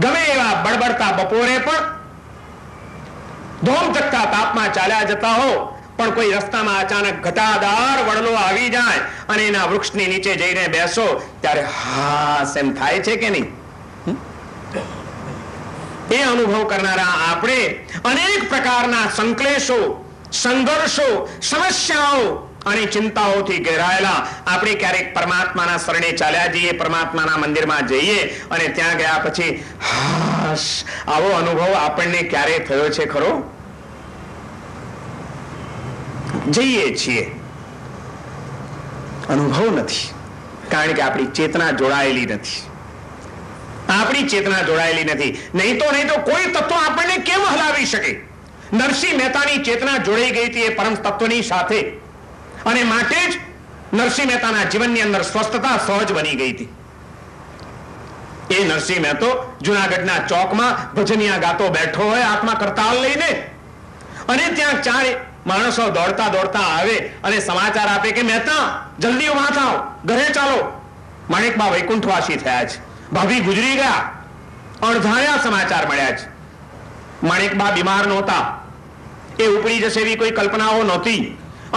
[SPEAKER 1] ગમે એવા બળબડતા બપોરે પણ ધોમ ચકતા તાપમાં ચાલ્યા જતા હો, પણ કોઈ રસ્તામાં અચાનક ઘટાદાર વડલો આવી જાય અને એના વૃક્ષની નીચે જઈને બેસો ત્યારે હાસ એમ થાય છે કે નહીં? એ અનુભવ કરનારા આપણે અનેક પ્રકારના સંકલેશો, સંઘર્ષો, સમસ્યાઓ અને ચિંતાઓથી ઘેરાયેલા આપણે ક્યારેક પરમાત્માના શરણે ચાલ્યા જઈએ, પરમાત્માના મંદિરમાં જઈએ અને ત્યાં ગયા પછી હાશ, આવો અનુભવ આપણને ક્યારે થયો છે ખરો? જઈએ છીએ, અનુભવ નથી, કારણ કે આપણી ચેતના જોડાયેલી નથી. આપણી ચેતના જોડાયેલી નથી. નહીં તો કોઈ તત્વ આપણને કેમ હલાવી શકે? નરસિંહ મહેતાની ચેતના જોડાઈ ગઈ હતી એ પરમ તત્વની સાથે, અને માટે જ નરસિંહ મહેતાના જીવનની અંદર સ્વસ્થતા સહજ બની ગઈ હતી. એ નરસિંહ મહેતો જુનાગઢના ચોકમાં ભજનિયા ગાતો બેઠો હોય હાથમાં કરતાલ લઈને, અને ત્યાં ચાર માણસો દોડતા દોડતા આવે અને સમાચાર આપે કે મહેતા જલ્દી ઉભા થાઓ, ઘરે ચાલો, માણેકબા વૈકુંઠવાસી થયા છે, ભાભી ગુજરી ગયા. અણધાર્યા સમાચાર મળ્યા છે. માણેકબા બીમાર નહોતા, એ ઉપડી જશે એવી કોઈ કલ્પનાઓ નહોતી,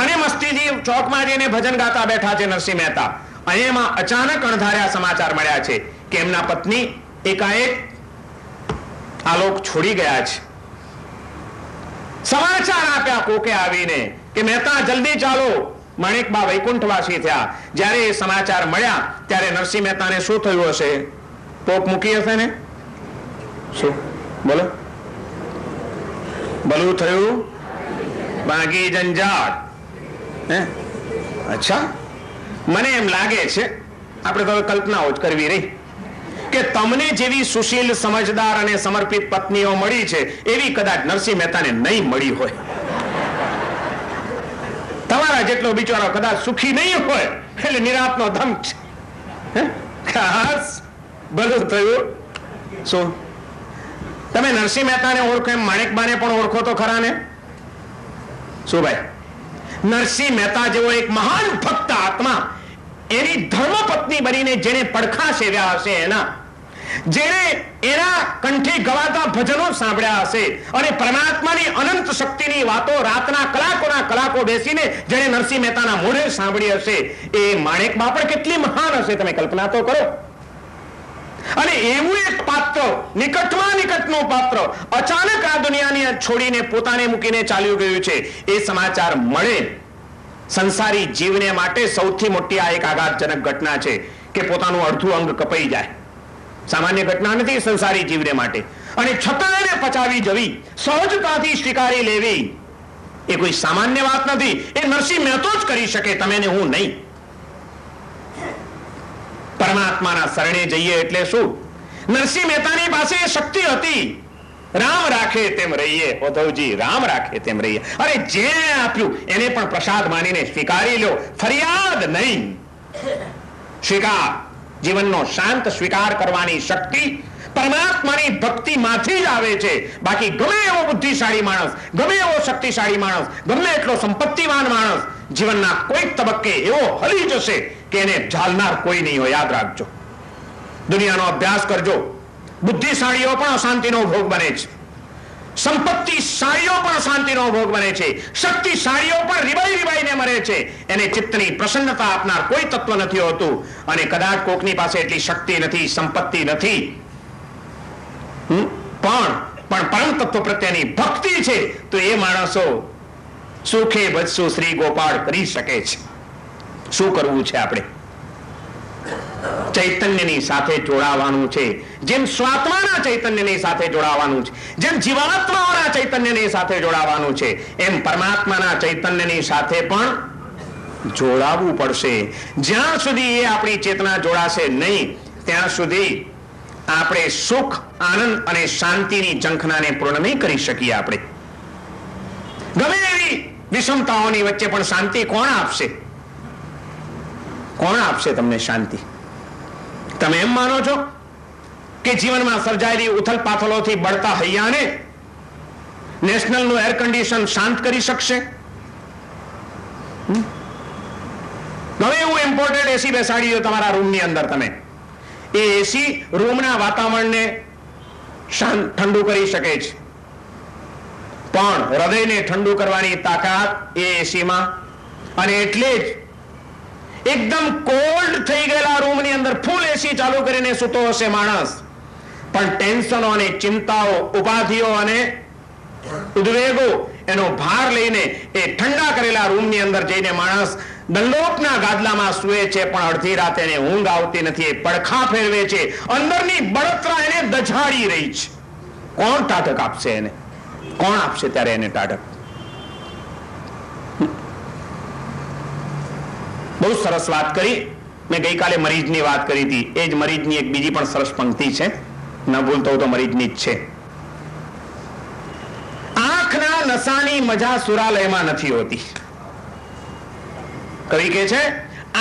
[SPEAKER 1] અને મસ્તીથી ચોકમાં જઈને ભજન ગાતા બેઠા છે નરસિંહ મહેતા. અને એમાં અચાનક અણધાર્યા સમાચાર મળ્યા છે કે એમના પત્ની એકાએક આલોક છોડી ગયા છે. સમાચાર આપ્યા કોકે આવીને કે મહેતા જલ્દી ચાલો, માણેકબા વૈકુંઠવાસી થયા. જ્યારે એ સમાચાર મળ્યા ત્યારે નરસિંહ મહેતાને શું થયું હશે? પોક મૂકી હશે ને? શું બોલો? ભલું થયું બાકી જંજાળ. અચ્છા, મને એમ લાગે છે, આપણે તો કલ્પનાઓ જ કરવી રહી, કે તમને જેવી સુશીલ, સમજદાર અને સમર્પિત પત્નીઓ મળી છે એવી કદાચ નરસિંહ મહેતાને નહીં મળી હોય. તમારા જેટલો બિચારો કદાચ સુખી નહીં હોય, એટલે નિરાતનો ધમ છે. ખાસ ભલું થયું. શું તમે નરસિંહ મહેતાને ઓળખો એમ માણેકબાને પણ ઓળખો તો ખરા ને? શું ભાઈ? નરસિંહ મહેતા જેવો એક મહાન ભક્ત આત્મા, એની ધર્મપત્ની બનીને જેને પડખા સેવ્યા હશે એના, જેણે એના કંઠે ગવાતા ભજનો સાંભળ્યા હશે અને પરમાત્માની અનંત શક્તિની વાતો રાતના કલાકોના કલાકો બેસીને જેણે નરસિંહ મહેતાના મોઢે સાંભળી હશે, એ માણેક બાપડ કેટલી મહાન હશે, તમે કલ્પના તો કરો. અને એવું એક પાત્ર, નિકટમાં નિકટનું પાત્ર અચાનક આ દુનિયાની છોડીને પોતાને મૂકીને ચાલ્યું ગયું છે, એ સમાચાર મળે સંસારી જીવને માટે સૌથી મોટી આ એક આઘાતજનક ઘટના છે કે પોતાનું અડધું અંગ કપાઈ જાય. સામાન્ય ઘટના નથી સંસારી જીવને માટે, અને છતાં એને પચાવી જવી, સહજતાથી સ્વીકારી લેવી, એ કોઈ સામાન્ય વાત નથી. એ નરસિંહ મહેતો જ કરી શકે, તમે ને હું નહીં. પરમાત્માના શરણે જઈએ એટલે શું? નરસિંહ મહેતાની પાસે શક્તિ હતી. રામ રાખે તેમ રહીએ, ઉદ્ધવજી, રામ રાખે તેમ રહીએ. અરે જેને આપ્યું એને પણ પ્રસાદ માનીને સ્વીકારી લો, ફરિયાદ નહીં. સ્વીકાર, જીવનનો શાંત સ્વીકાર કરવાની શક્તિ પરમાત્માની ભક્તિમાંથી જ આવે છે. બાકી ગમે એવો બુદ્ધિશાળી માણસ, ગમે એવો શક્તિશાળી માણસ, ગમે એટલો સંપત્તિવાન માણસ જીવનના કોઈક તબક્કે એવો હલી જશે કે એને ઝાલનાર કોઈ નહીં હોય. યાદ રાખજો, દુનિયાનો અભ્યાસ કરજો. બુદ્ધિશાળીઓ પણ અશાંતિનો ભોગ બને છે, સંપત્તિશાળીઓ પણ શાંતિનો ભોગ બને છે, શક્તિશાળીઓ પણ રીબાઈને મરે છે. એને ચિત્તની પ્રસન્નતા આપનાર કોઈ તત્વ નથી હોતું. અને કદાચ કોકની પાસે એટલી શક્તિ નથી, સંપત્તિ નથી, પણ પરમ તત્વ પ્રત્યેની ભક્તિ છે, તો એ માણસો સુખે બચશું શ્રી ગોપાળ કરી શકે છે. શું કરવું છે આપણે? ચૈતન્યની સાથે જોડાવાનું છે. જેમ સ્વાત્માના ચૈતન્યની સાથે જોડાવાનું છે, જેમ જીવાત્માઓના ચૈતન્યની સાથે જોડાવાનું છે, એમ પરમાત્માના ચૈતન્યની સાથે પણ જોડાવવું પડશે. જ્યાં સુધી એ આપણી ચેતના જોડાશે નહીં, ત્યાં સુધી આપણે સુખ, આનંદ અને શાંતિની ઝંખનાને પૂર્ણ નહીં કરી શકીએ. આપણે ગમે એવી વિષમતાઓની વચ્ચે પણ શાંતિ કોણ આપશે? કોણ આપશે તમને શાંતિ? તમે એમ માનો છો કે જીવનમાં સર્જાયેલી ઉથલ પાથલોથી બળતા હૈયાને નેશનલનું એર કન્ડિશન શાંત કરી શકશે? હવે એવું ઇમ્પોર્ટેડ એસી બેસાડી દો તમારા રૂમની અંદર, તમે એ એસી રૂમના વાતાવરણને ઠંડુ કરી શકે છે, પણ હૃદયને ઠંડુ કરવાની તાકાત એ એસીમાં. અને એટલે જ એકદમ કોલ્ડ થઈ ગયેલા રૂમની અંદર ફૂલ એસી ચાલુ કરીને સૂતો હશે માણસ, પણ ટેન્શનો અને ચિંતાઓ, ઉપાધિઓ અને ઉદ્વેગો એનો ભાર લઈને એ ઠંડા કરેલા રૂમની અંદર જઈને માણસ દંડોપના ગાદલામાં સૂએ છે, પણ અડધી રાતે એને ઊંઘ આવતી નથી. એ પડખા ફેરવે છે, અંદરની બળતરા એને દઝાડી રહી છે. કોણ ટાઢક આપશે એને? કોણ આપશે ત્યારે એને ટાઢક? બહુ સરસ વાત કરી. મેં ગઈકાલે મરીજની વાત કરી હતી. એ જ મરીજની એક બીજી પણ સરસ પંક્તિ છે, ન ભૂલતો તો મરીજની જ છે. આંખના નશાની મજા સુરાલયમાં નથી હોતી. કવિ કે છે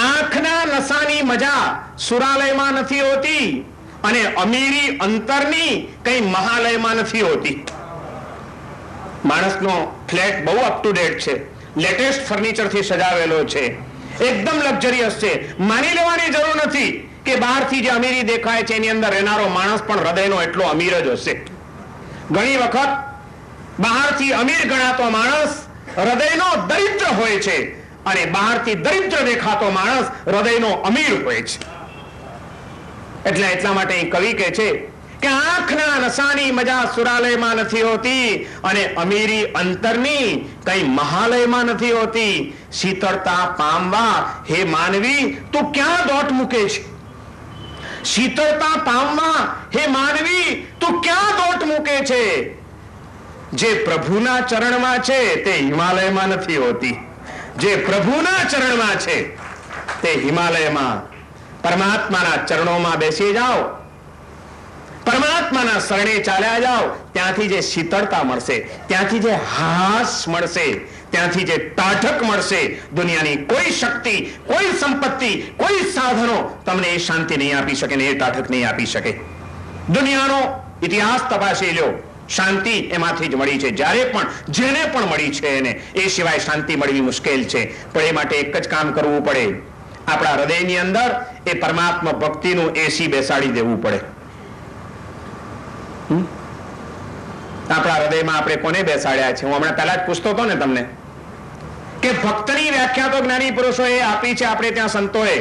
[SPEAKER 1] આંખના નશાની મજા સુરાલયમાં નથી હોતી, અને અમીરી અંતરની કઈ મહાલયમાં નથી હોતી. માણસનો ફ્લેટ બહુ અપ ટુ ડેટ છે, લેટેસ્ટ ફર્નિચરથી સજાવેલો છે, એકદમ લક્ઝરિયસ છે. માની લેવાની જરૂર નથી કે બહારથી જે અમીરી દેખાય છે એની અંદર રહેનારો માણસ પણ હૃદયનો એટલો અમીર જ હશે. ઘણી વખત બહારથી અમીર ગણાતો માણસ હૃદયનો દરિદ્ર હોય છે, અને બહારથી દરિદ્ર દેખાતો માણસ હૃદયનો અમીર હોય છે. એટલે એટલા માટે કવિ કહે છે કે આંખના નશાની મજા સુરાલયમાં નથી હોતી, અને અમીરી અંતરની કઈ મહાલયમાં નથી હોતી. શીતળતા પામવા હે માનવી તું ક્યાં દોટ મૂકે છે? શીતળતા પામવા હે માનવી તું ક્યાં દોટ મૂકે છે? જે પ્રભુના ચરણમાં છે તે હિમાલયમાં નથી હોતી. જે પ્રભુના ચરણમાં છે તે હિમાલયમાં. પરમાત્માના ચરણોમાં બેસી જાઓ, પરમાત્માના શરણે ચાલ્યા જાઓ, ત્યાંથી જે શીતળતા મળશે, ત્યાંથી જે હાસ મળશે, ત્યાંથી જે ટાઢક મળશે, દુનિયાની કોઈ શક્તિ, કોઈ સંપત્તિ, કોઈ સાધનો તમને એ શાંતિ નહીં આપી શકે ને એ ટાઢક નહીં આપી શકે. દુનિયાનો ઇતિહાસ તપાસી લો, શાંતિ એમાંથી જ મળી છે. જ્યારે પણ જેને પણ મળી છે એને એ સિવાય શાંતિ મળવી મુશ્કેલ છે. પણ એ માટે એક જ કામ કરવું પડે, આપણા હૃદયની અંદર એ પરમાત્મા ભક્તિનું એસી બેસાડી દેવું પડે. આપણા હૃદયમાં આપણે કોને બેસાડ્યા છે? હું હમણાં પહેલા જ પૂછતો હતો ને તમને કે ભક્તની વ્યાખ્યા તો જ્ઞાની પુરુષોએ આપી છે, આપણે ત્યાં સંતોએ,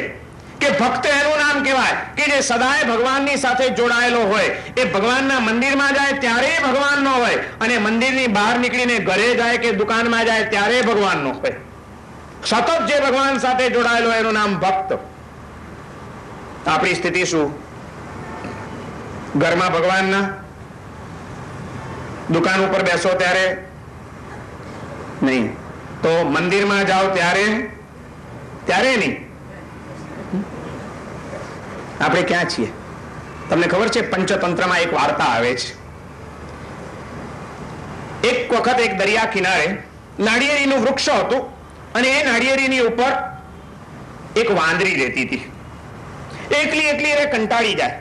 [SPEAKER 1] કે ભક્ત એનું નામ કહેવાય કે જે સદાય ભગવાનની સાથે જોડાયેલો હોય. એ ભગવાનના મંદિરમાં જાય ત્યારે ભગવાન નો હોય, અને મંદિરની બહાર નીકળીને ઘરે જાય કે દુકાનમાં જાય ત્યારે ભગવાન નો હોય. સતત જે ભગવાન સાથે જોડાયેલો એનું નામ ભક્ત. આપણી સ્થિતિ શું? ઘરમાં ભગવાનના, દુકાન ઉપર બેસો ત્યારે નહીં, તો મંદિરમાં જાઓ ત્યારે નહીં. આપણે ક્યાં છીએ? તમને ખબર છે, પંચતંત્રમાં એક વાર્તા આવે છે. એક વખત એક દરિયા કિનારે નાળિયેરીનું વૃક્ષ હતું, અને એ નાળિયેરીની ઉપર એક વાંદરી રહેતી હતી. એકલી એ કંટાળી જાય.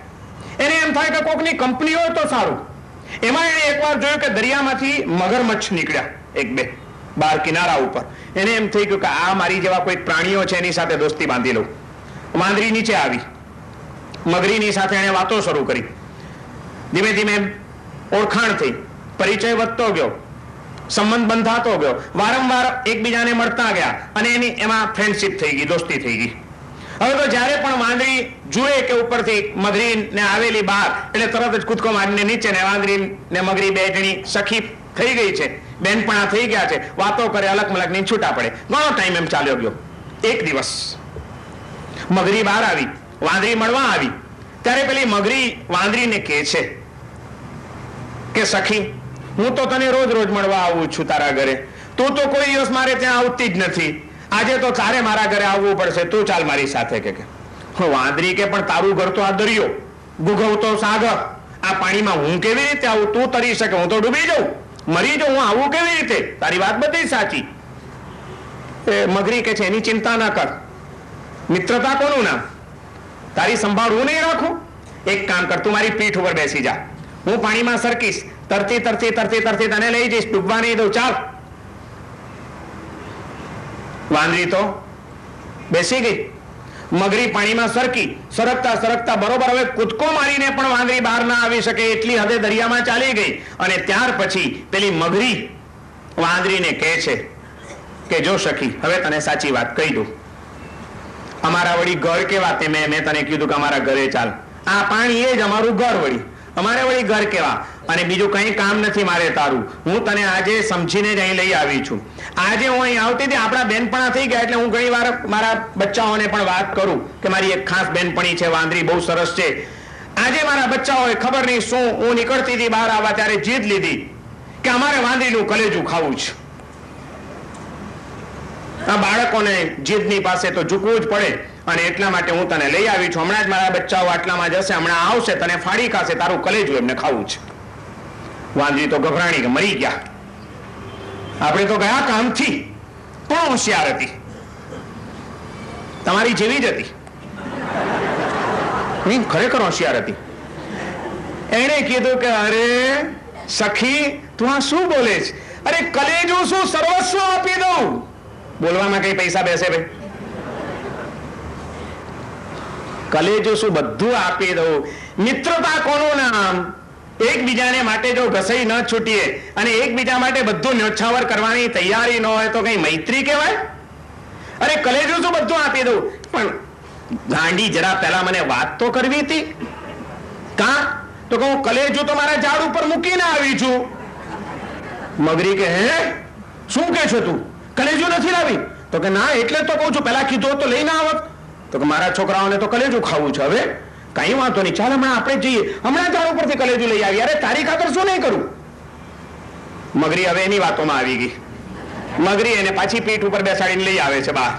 [SPEAKER 1] એને એમ થાય કે કોકની કંપની હોય તો સારું. એમાં એને એકવાર જોયું કે દરિયામાંથી મગરમચ્છ નીકળ્યા, એક બે બાર કિનારા ઉપર. એને એમ થઈ ગયું કે આ મારી જેવા કોઈ પ્રાણીઓ છે, એની સાથે દોસ્તી બાંધી લઉં. વાંદરી નીચે આવી, મગરીની સાથે એને વાતો શરૂ કરી. ધીમે ધીમે ઓળખાણ થઈ, પરિચય વધતો ગયો, સંબંધ બંધાતો ગયો, વારંવાર એકબીજાને મળતા ગયા, અને એની એમાં ફ્રેન્ડશિપ થઈ ગઈ, દોસ્તી થઈ ગઈ. હવે તો જ્યારે પણ વાંદરી જુએ કે ઉપરથી મગરીને આવેલી બહાર, એટલે તરત જ કૂદકો મારીને નીચે, ને વાંદરી ને મગરી બે જણી સખી થઈ ગઈ છે, બેનપણા થઈ ગયા છે, વાતો કરે, અલગ મલક ની છૂટા પડે. ઘણો ટાઈમ એમ ચાલ્યો ગયો. એક દિવસ મગરી બહાર આવી, વાંદરી મળવા આવી, ત્યારે પેલી મગરી વાંદરીને કહે છે કે સખી, હું તો તને રોજ મળવા આવું છું તારા ઘરે, તું તો કોઈ દિવસ મારે ત્યાં આવતી જ નથી. આજે તો તારે મારા ઘરે આવવું પડશે, તું ચાલ મારી સાથે. કે વાંદરી કે પણ તારું ઘર તો આ દરિયો, ગુગવતો સાગર, આ પાણીમાં હું કેવી રીતે આવું? તું તરી શકે, હું તો ડૂબી જાઉં, મરી જાઉં, હું આવું કેવી રીતે? તારી વાત બધી સાચી. મગરી કે છે એની ચિંતા ના કર, મિત્રતા કોનું નામ? તારી સંભાળ હું નહીં રાખું? એક કામ કર, તું મારી પીઠ ઉપર બેસી જા, હું પાણીમાં સરકીશ, તરતી તને લઈ જઈશ, ડૂબવા નહીં દઉં, ચાલ. વાંદરી તો બેસી ગઈ. મગરી પાણીમાં સરકતા બરોબર હવે કૂદકો મારીને પણ વાંદરી બહાર ના આવી શકે એટલી હદે દરિયામાં ચાલી ગઈ. અને ત્યાર પછી પેલી મગરી વાંદરીને કહે છે કે જો સખી, હવે તને સાચી વાત કહી દઉં. અમારા વળી ઘર કેવા, તે મેં તને કીધું કે અમારા ઘરે ચાલ. આ પાણી એ જ અમારું ઘર, વળી અમારે વળી ઘર કેવા, અને બીજું કઈ કામ નથી મારે તારું. હું તને આજે સમજીને જ અહીં લઈ આવી છું. આજે હું અહીં આવતી હતી, આપણા બેનપણા થઈ ગયા, એટલે હું ઘણી વાર મારા બચ્ચાઓને પણ વાત કરું કે મારી એક ખાસ બેનપણી છે, વાંદરી બહુ સરસ છે. આજે મારા બચ્ચાઓએ ખબર નહીં શું, હું નીકળતી હતી બહાર આવવા ત્યારે જીદ લીધી કે અમારે વાંદરીનું કલેજું ખાવું છે. આ બાળકોને જીદની પાસે તો ઝૂકવું જ પડે, અને એટલા માટે હું તને લઈ આવી છું. હમણાં જ મારા બચ્ચાઓ આટલામાં જશે, હમણાં આવશે, તને ફાડી ખાશે, તારું કલેજું એમને ખાવું છે. વાંદરી તો ગભરાણી કે મરી ગયા, આપણે તો ગયા કામથી. પણ હોશિયાર હતી, તમારી જેવી જ હતી, ખરેખર હોશિયાર હતી. એણે કીધું કે અરે સખી, તું આ શું બોલે છે? અરે કલેજું શું સર્વસ્વ આપી દઉં? બોલવામાં કઈ પૈસા બેસે ભાઈ? કલેજું શું બધું આપી દઉં. મિત્રતા કોનું નામ? એકબીજાને માટે જો ઘસાઈ ન છૂટીએ અને એકબીજા માટે બધું ન્યોછાવર કરવાની તૈયારી ન હોય તો કઈ મૈત્રી કહેવાય? અરે કલેજું શું બધું આપી દઉં. પણ ગાંડી, જરા પહેલા મને વાત તો કરવી હતી. કા તો કહું, કલેજું તો મારા ઝાડ ઉપર મૂકીને આવી છું. મગરી કે હે, શું કે છો તું? કલેજું નથી લાવી? તો કે ના, એટલે તો કહું છું, પહેલા કીધું તો લઈને આવત. તો કે મારા છોકરાઓને તો કલેજું ખાવું છે. હવે કઈ વાંધો નહીં, ચાલ હમણાં આપણે જઈએ, હમણાં ઝાડ ઉપરથી કલેજું લઈ આવી. અરે તારી ખાતર શું નહીં કરું? મગરી હવે એની વાતોમાં આવી ગઈ. મગરી એને પાછી પીઠ ઉપર બેસાડીને લઈ આવે છે બહાર.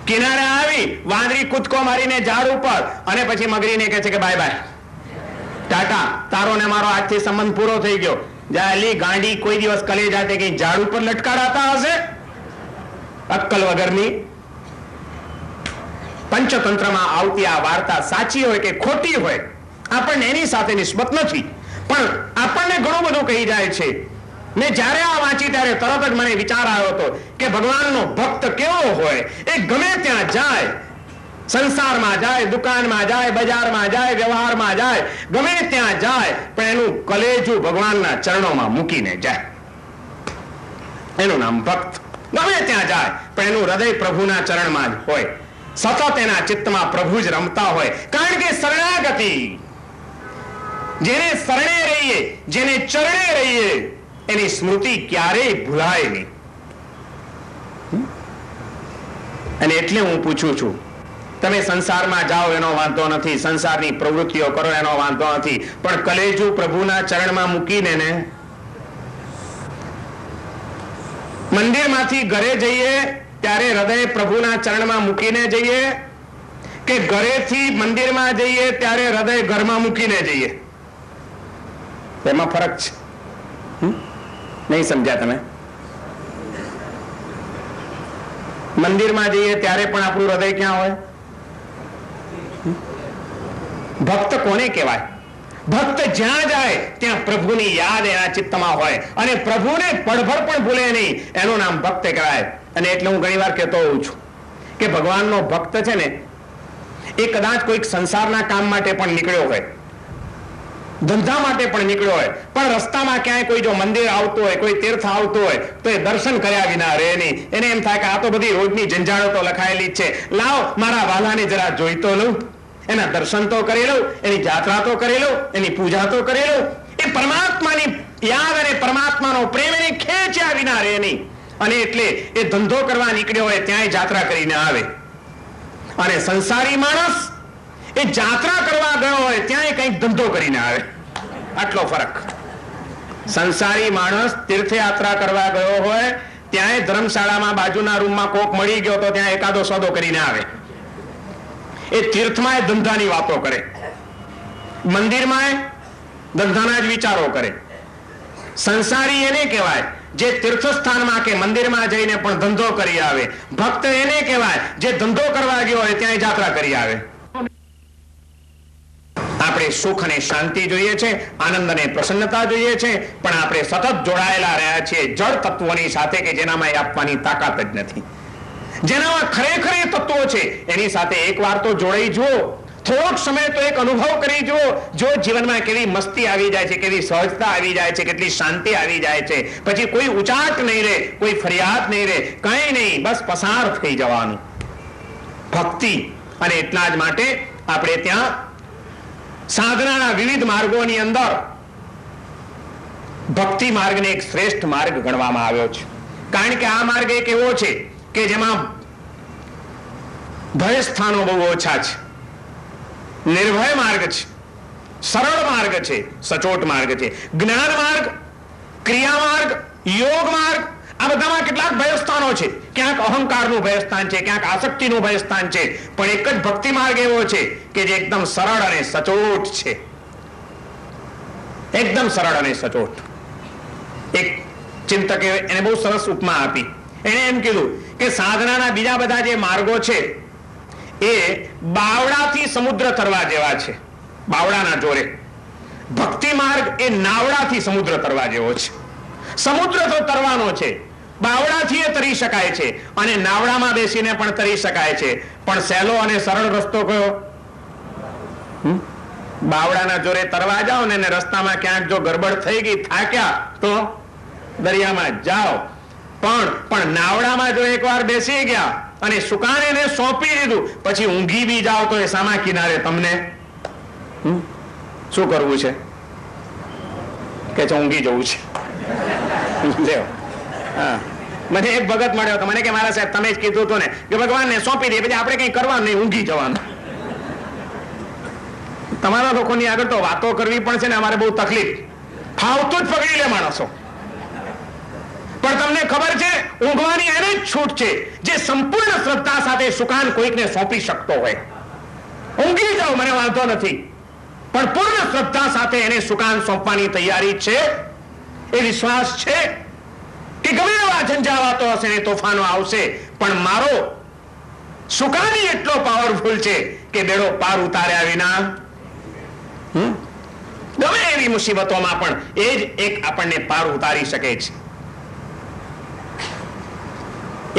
[SPEAKER 1] કિનારે આવી વાંદરી કૂદકો મારીને ઝાડ ઉપર, અને પછી મગરીને કહે છે કે બાય બાય, ટાટા, તારો ને મારો આજથી સંબંધ પૂરો થઈ ગયો. જાલી ગાંડી, કોઈ દિવસ કલેજાતે કઈ ઝાડ ઉપર લટકાડાતા હશે? અક્કલ વગરની. પંચતંત્રમાં આવતી આ વાર્તા સાચી હોય કે ખોટી હોય, આપણને એની સાથે નિસ્બત નથી, પણ આપણને ઘણું બધું કહી જાય છે. ને જ્યારે આ વાંચી ત્યારે તરત જ મને વિચાર આવ્યો હતો કે ભગવાનનો ભક્ત કેવો હોય? એ ગમે ત્યાં જાય, સંસારમાં જાય, દુકાનમાં જાય, બજારમાં જાય, વ્યવહારમાં જાય, ગમે ત્યાં જાય, પણ એનું કલેજું ભગવાનના ચરણોમાં મૂકીને જાય. એનું નામ ભક્ત. ગમે ત્યાં જાય પણ એનું હૃદય પ્રભુના ચરણમાં જ હોય. સતત એના ચિત્તમાં પ્રભુ જ રમતા હોય. કારણ કે શરણાગતિ, જેને શરણે રહીએ, જેને ચરણે રહીએ, એની સ્મૃતિ ક્યારેય ભૂલાય નહીં. અને એટલે હું પૂછું છું, તમે સંસારમાં જાઓ એનો વાંધો નથી, સંસારની પ્રવૃત્તિઓ કરો એનો વાંધો નથી, પણ કલેજું પ્રભુના ચરણમાં મૂકીને ને મંદિરમાંથી ઘરે જઈએ ત્યારે હૃદય પ્રભુના ચરણમાં મૂકીને જઈએ, કે ઘરેથી મંદિરમાં જઈએ ત્યારે હૃદય ઘરમાં મૂકીને જઈએ? એમાં ફરક છે. નહીં સમજ્યા તમે? મંદિરમાં જઈએ ત્યારે પણ આપણું હૃદય ક્યાં હોય? ભક્ત કોને કહેવાય? ભક્ત જ્યાં જાય ત્યાં પ્રભુની યાદ એના ચિત્તમાં હોય અને પ્રભુને પળભર પણ ભૂલે નહીં. એનું નામ ભક્ત કહેવાય. અને એટલે હું ઘણી વાર કહેતો હોઉં છું કે ભગવાનનો ભક્ત છે ને, એ કદાચ કોઈક સંસારના કામ માટે પણ નીકળ્યો હોય, ધંધા માટે પણ નીકળ્યો હોય, પણ રસ્તામાં ક્યાંય કોઈ જો મંદિર આવતું હોય, કોઈ તીર્થ આવતું હોય, તો એ દર્શન કર્યા વિના રહે નહીં. એને એમ થાય કે આ તો બધી રોજની ઝંઝાળો તો લખાયેલી જ છે, લાવ મારા વાલાને જરા જોઈ તો લઉં, એના દર્શન તો કરી લઉં, એની જાત્રા તો કરી લઉં, એની પૂજા તો કરી લઉં. એ પરમાત્માની યાદ અને પરમાત્માનો પ્રેમ એને ખેંચ્યા વિના રહે નહીં. અને એટલે એ ધંધો કરવા નીકળ્યો હોય ત્યાંય જાત્રા કરીને આવે. અને સંસારી માણસ એ જાત્રા કરવા ગયો હોય ત્યાંય કંઈક ધંધો કરીને આવે. આટલો ફરક. સંસારી માણસ તીર્થયાત્રા કરવા ગયો હોય ત્યાંય ધર્મશાળામાં બાજુના રૂમમાં કોક મળી ગયો તો ત્યાં એકાદો સોદો કરીને આવે. એ તીર્થમાં એ ધંધાની વાતો કરે, મંદિરમાં ધંધાના જ વિચારો કરે. સંસારી એને કહેવાય જે તીર્થસ્થાનમાં કે મંદિરમાં જઈને પણ ધંધો કરી આવે. ભક્ત એને કહેવાય જે ધંધો કરવા ગયો હોય ત્યાં જાત્રા કરી આવે. આપણે સુખ અને શાંતિ જોઈએ છે, આનંદ અને પ્રસન્નતા જોઈએ છે, પણ આપણે સતત જોડાયેલા રહ્યા છીએ જળ તત્વોની સાથે કે જેનામાં આપવાની તાકાત જ નથી. જેનામાં ખરેખર તત્વો છે એની સાથે એકવાર તો જોડાઈ જુઓ, થોડોક સમય તો એક અનુભવ કરી જુઓ. જો જીવનમાં કેવી મસ્તી આવી જાય છે, કેવી સહજતા આવી જાય છે, કેટલી શાંતિ આવી જાય છે, પછી કોઈ ઉચાટ નહીં રહે, કોઈ ફરિયાદ નહીં રહે, કંઈ નહીં, બસ પસાર થઈ જવાનું. ભક્તિ. અને એટલા જ માટે આપણે ત્યાં સાધનાના વિવિધ માર્ગોની અંદર ભક્તિ માર્ગને એક શ્રેષ્ઠ માર્ગ ગણવામાં આવ્યો છે. કારણ કે આ માર્ગ એક એવો છે કે જેમાં ભય સ્થાનો બહુ ઓછા છે, નિર્ભય માર્ગ છે, સરળ માર્ગ છે, સચોટ માર્ગ છે. જ્ઞાન માર્ગ, ક્રિયા માર્ગ, યોગ માર્ગ, આ બધામાં કેટલાક ભયસ્થાનો છે. ક્યાંક અહંકારનું ભયસ્થાન છે, ક્યાંક આસક્તિનું ભયસ્થાન છે, પણ એક જ ભક્તિ માર્ગ એવો છે કે જે એકદમ સરળ અને સચોટ છે. એકદમ સરળ અને સચોટ. એક ચિંતકે એને બહુ સરસ ઉપમા આપી. એને એમ કીધું કે સાધનાના બીજા બધા જે માર્ગો છે એ બાવડાથી સમુદ્ર તરવા જેવા છે, બાવડાના જોરે. ભક્તિ માર્ગ એ નાવડાથી સમુદ્ર તરવા જેવો છે. સમુદ્ર તો તરવાનો છે, બાવડાથી તરી શકાય છે અને નાવડામાં બેસીને પણ તરી શકાય છે, પણ સહેલો અને સરળ રસ્તો કયો? બાવડાના જોરે તરવા જાઓ ને રસ્તામાં ક્યાંક જો ગડબડ થઈ ગઈ, થાક્યા, તો દરિયામાં જાઓ. પણ નાવડામાં જો એકવાર બેસી ગયા અને સુકાને સોંપી દીધું, પછી ઊંઘી બી જાઓ તો એ સામા કિનારે તમને શું કરવું છે? કે ઊંઘી જવું છે. મને એક ભગત મળ્યો હતો, મને કે મારા સાહેબ તમે જ કીધું હતું ને કે ભગવાનને સોંપી દે, પછી આપણે કઈ કરવાનું નહીં, ઊંઘી જવાનું. તમારા લોકોની આગળ તો વાતો કરવી પણ છે ને અમારે બહુ તકલીફ, ફાવતું જ પકડી લે માણસો. પણ તમને ખબર છે ઊંઘવાની એને જ છૂટ છે જે સંપૂર્ણ શ્રદ્ધા સાથે સુકાન કોઈકને સોંપી શકતો હોય. ઊંઘી જાઓ મને વાંધો નથી, પણ પૂર્ણ શ્રદ્ધા સાથે એને સુકાન સોંપવાની તૈયારી છે. એ વિશ્વાસ છે કે ગમે એવા ઝંઝાવાતો હશે ને તોફાનો આવશે, પણ મારો સુકાની એટલો પાવરફુલ છે કે બેડો પાર ઉતાર્યા વિના ગમે એવી મુસીબતોમાં પણ એ જ એક આપણને પાર ઉતારી શકે છે.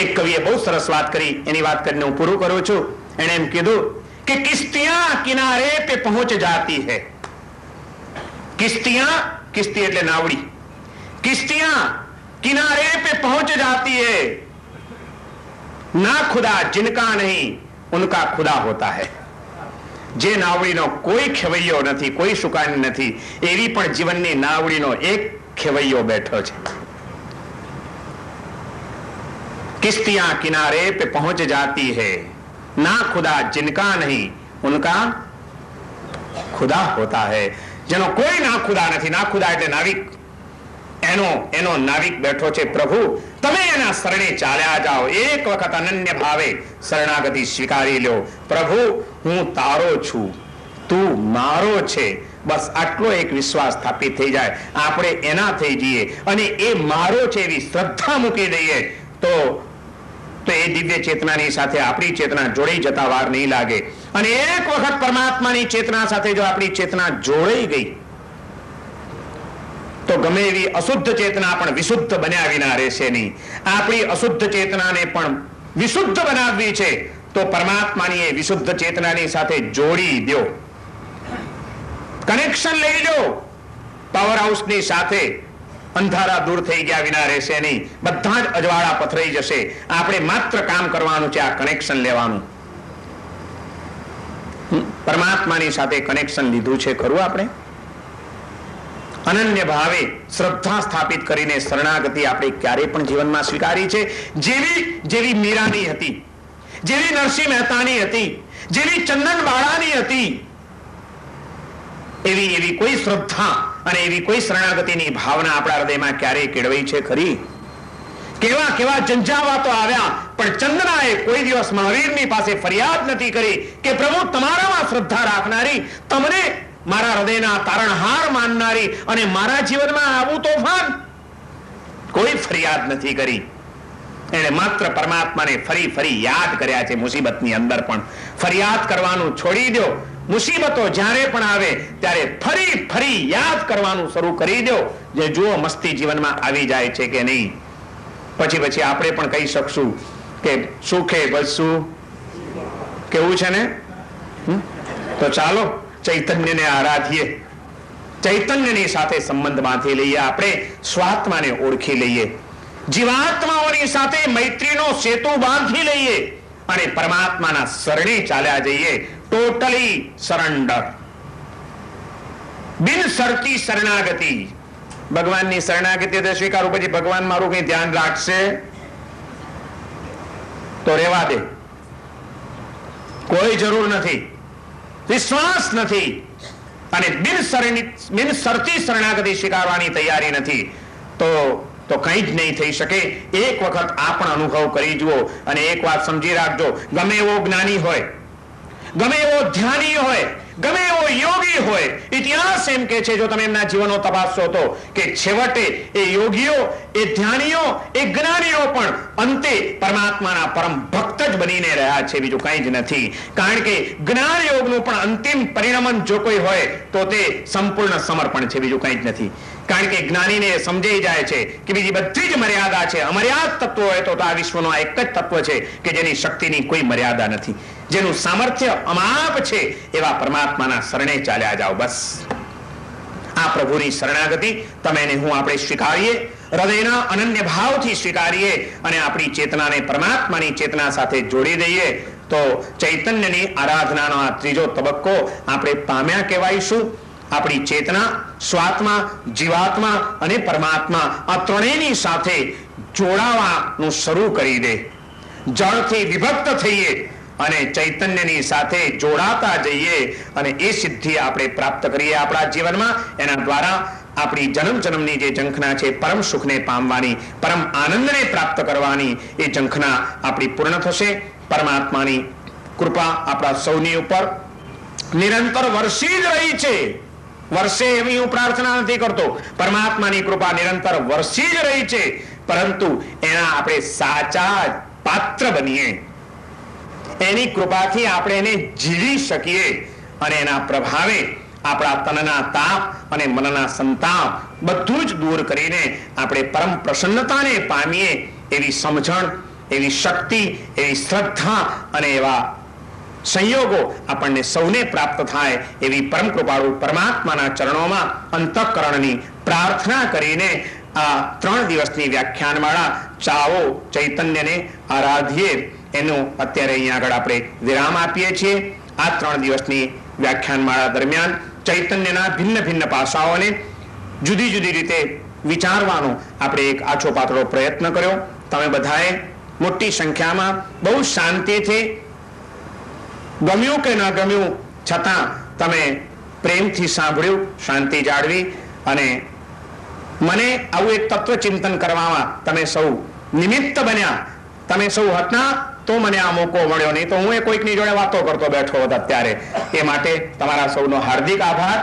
[SPEAKER 1] એક કવિએ બહુ સરસ વાત કરી, એની વાત કરીને હું પૂરું કરું છું એણે એમ કીધું કે કિસ્તિયાં કિનારે पे પહોંચ જાતી है. કિસ્તિયાં, કિસ્તી એટલે નાવડી, કિસ્તિયાં किनारे पे पहुंच जाती है, ना खुदा जिनका नहीं उनका खुदा होता है. જે નાવડીનો કોઈ ખેવૈયો નથી, કોઈ સુકાની નથી, એવી પણ જીવનની નાવડીનો એક ખેવૈયો બેઠો છે. કિસ્તિયાં કિનારે पे पहुंच जाती है, ना खुदा जिनका नहीं उनका खुदा होता है. જેનો કોઈ ના ખુદા નથી, ના ખુદા એટલે નાવિક, એનો નાવિક બેઠો છે પ્રભુ. તમે એના શરણે ચાલ્યા જાઓ, એક વખત અનન્ય ભાવે શરણાગતિ સ્વીકારી લ્યો. પ્રભુ, હું તારો છું, તું મારો છે. બસ આટલો એક વિશ્વાસ સ્થાપિત થઈ જાય, આપણે એના થઈ જઈએ અને એ મારો છે એવી શ્રદ્ધા મૂકી દઈએ તો એ દિવ્ય ચેતનાની સાથે આપણી ચેતના જોડાઈ જતા વાર નહીં લાગે. અને એક વખત પરમાત્માની ચેતના સાથે જો આપણી ચેતના જોડાઈ ગઈ તો ગમે એવી અશુદ્ધ ચેતના પણ વિશુદ્ધ બન્યા વિના રહેશે નહીં. આપણી અશુદ્ધ ચેતનાને પણ વિશુદ્ધ બનાવવી છે તો પરમાત્માની એ વિશુદ્ધ ચેતનાની સાથે જોડી દો, કનેક્શન લઈ લો. પાવર હાઉસની સાથે અંધારા દૂર થઈ ગયા વિના રહેશે નહીં, બધા જ અજવાળા પથરાઈ જશે. આપણે માત્ર કામ કરવાનું છે, આ કનેક્શન લેવાનું. પરમાત્માની સાથે કનેક્શન લીધું છે ખરું આપણે? અનન્ય ભાવે શ્રદ્ધા સ્થાપિત કરીને શરણાગતિ આપણે ક્યારેય પણ જીવનમાં સ્વીકારી છે? જેવી મીરાની હતી, જેવી નરસિંહ મહેતાની હતી, જેવી ચંદન બાળાની હતી, એવી કોઈ શ્રદ્ધા અને એવી કોઈ શરણાગતિની ભાવના આપણા હૃદયમાં ક્યારેય કેળવાઈ છે ખરી? કેવા ઝંઝાવાતો આવ્યા, પણ ચંદનાએ કોઈ દિવસ મહાવીરની પાસે ફરિયાદ નથી કરી કે પ્રભુ, તમારામાં શ્રદ્ધા રાખનારી, તમને મારા હૃદયના તારણહાર માનનારી અને મારા જીવનમાં આવું તોફાન, કોઈ ફરિયાદ નથી કરી. એને માત્ર પરમાત્માને ફરી યાદ કર્યા છે. મુસીબતની અંદર પણ ફરિયાદ કરવાનું છોડી દો. મુસીબતો જ્યારે પણ આવે ત્યારે ફરી યાદ કરવાનું શરૂ કરી દો. જે જુઓ મસ્તી જીવનમાં આવી જાય છે કે નહીં. પછી આપણે પણ કહી શકશું કે સુખે બસું, કેવું છે ને? તો ચાલો ચૈતન્યને આરાધીએ, ચૈતન્યની સાથે સંબંધ બાંધી લઈએ, આપણે સ્વાત્માને ઓળખી લઈએ, જીવાત્માઓની સાથે મૈત્રીનો સેતુ બાંધી લઈએ અને પરમાત્માના શરણે ચાલ્યા જઈએ. ટોટલી સરેન્ડર, બિનશરતી શરણાગતિ. ભગવાનની શરણાગતિ સ્વીકારું, પછી ભગવાન મારું કઈ ધ્યાન રાખશે તો રેવા દે, કોઈ જરૂર નથી, વિશ્વાસ નથી અને બિનશરતી શરણાગતિ સ્વીકારવાની તૈયારી નથી તો કંઈ જ નહીં થઈ શકે. એક વખત આ પણ અનુભવ કરી જુઓ અને એક વાત સમજી રાખજો, ગમે એવો જ્ઞાની હોય, ગમે એવો ધ્યાની હોય, ગમે એવો યોગી હોય, ઇતિહાસ એમ કે છે, જો તમે એમના જીવનો તપાસશો તો, કે છેવટે એ યોગીઓ, એ ધ્યાનીઓ, એ જ્ઞાનીઓ પણ અંતે પરમાત્માના પરમ ભક્ત જ બનીને રહ્યા છે, બીજું કંઈ જ નથી. કારણ કે જ્ઞાન યોગનું પણ અંતિમ પરિણમન જો કોઈ હોય તો તે સંપૂર્ણ સમર્પણ છે, બીજું કંઈ જ નથી. કારણ કે જ્ઞાનીને સમજાઈ જાય છે કે બીજી બધી જ મર્યાદા છે. અમર્યાદ તત્વ હોય તો આ વિશ્વનો એક જ તત્વ છે કે જેની શક્તિની કોઈ મર્યાદા નથી, જેનું સામર્થ્ય અમાપ છે. એવા પરમાત્માના શરણે ચાલ્યા જાઓ. બસ આ પ્રભુની શરણાગતિ તમે ને હું આપણે સ્વીકારીએ, હૃદયના અનન્ય ભાવથી સ્વીકારીએ અને આપણી ચેતનાને પરમાત્માની ચેતના સાથે જોડી દઈએ તો ચૈતન્યની આરાધનાનો આ ત્રીજો તબક્કો આપણે પામ્યા કહેવાઈશું. આપણી ચેતના સ્વાત્મા, જીવાત્મા અને પરમાત્મા આ ત્રણેયની સાથે જોડાવાનું શરૂ કરી દે. જળથી વિભક્ત થઈએ અને ચૈતન્યની સાથે જોડાતા જઈએ અને એ સિદ્ધિ આપણે પ્રાપ્ત કરીએ આપણા જીવનમાં. એના દ્વારા આપણી જન્મની જે ઝંખના છે પરમ સુખને પામવાની, પરમ આનંદને પ્રાપ્ત કરવાની, એ ઝંખના આપણી પૂર્ણ થશે. પરમાત્માની કૃપા આપણા સૌની ઉપર નિરંતર વરસી જ રહી છે. વર્ષે એવી હું પ્રાર્થના નથી કરતો, પરમાત્માની કૃપા નિરંતર વરસી જ રહી છે, પરંતુ એના આપણે સાચા પાત્ર બનીએ, એની કૃપાથી આપણે એને જીવી શકીએ અને એના પ્રભાવે આપણા તનના તાપ અને મનના સંતાપ બધું જ દૂર કરીને આપણે પરમ પ્રસન્નતાને પામીએ એવી સમજણ, એવી શક્તિ, એવી શ્રદ્ધા અને એવા સંયોગો આપણને સૌને પ્રાપ્ત થાય એવી પરમ કૃપાળુ પરમાત્માના ચરણોમાં અંતઃકરણની પ્રાર્થના કરીને આ 3 દિવસની વ્યાખ્યાનમાળા ચાવો ચૈતન્યને આરાધીએ એનો અત્યારે અહીંયા આગળ આપણે વિરામ આપીએ છીએ. આ 3 દિવસની વ્યાખ્યાનમાળા દરમિયાન ચૈતન્યના ભિન્ન ભિન્ન પાસાઓને જુદી જુદી રીતે વિચારવાનો આપણે એક આછો પાતળો પ્રયત્ન કર્યો. તમે બધાએ મોટી સંખ્યામાં બહુ શાંતિથી, ગમ્યું કે ન ગમ્યું છતાં તમે પ્રેમથી સાંભળ્યું, શાંતિ જાળવી અને મને આવું એક તત્વચિંતન કરવામાં તમે સૌ નિમિત્ત બન્યા. તમે સૌ હતા તો મને આ મોકો મળ્યો, નહીં તો હું કોઈકની જોડે વાતો કરતો બેઠો હોત અત્યારે. એ માટે તમારા સૌનો હાર્દિક આભાર.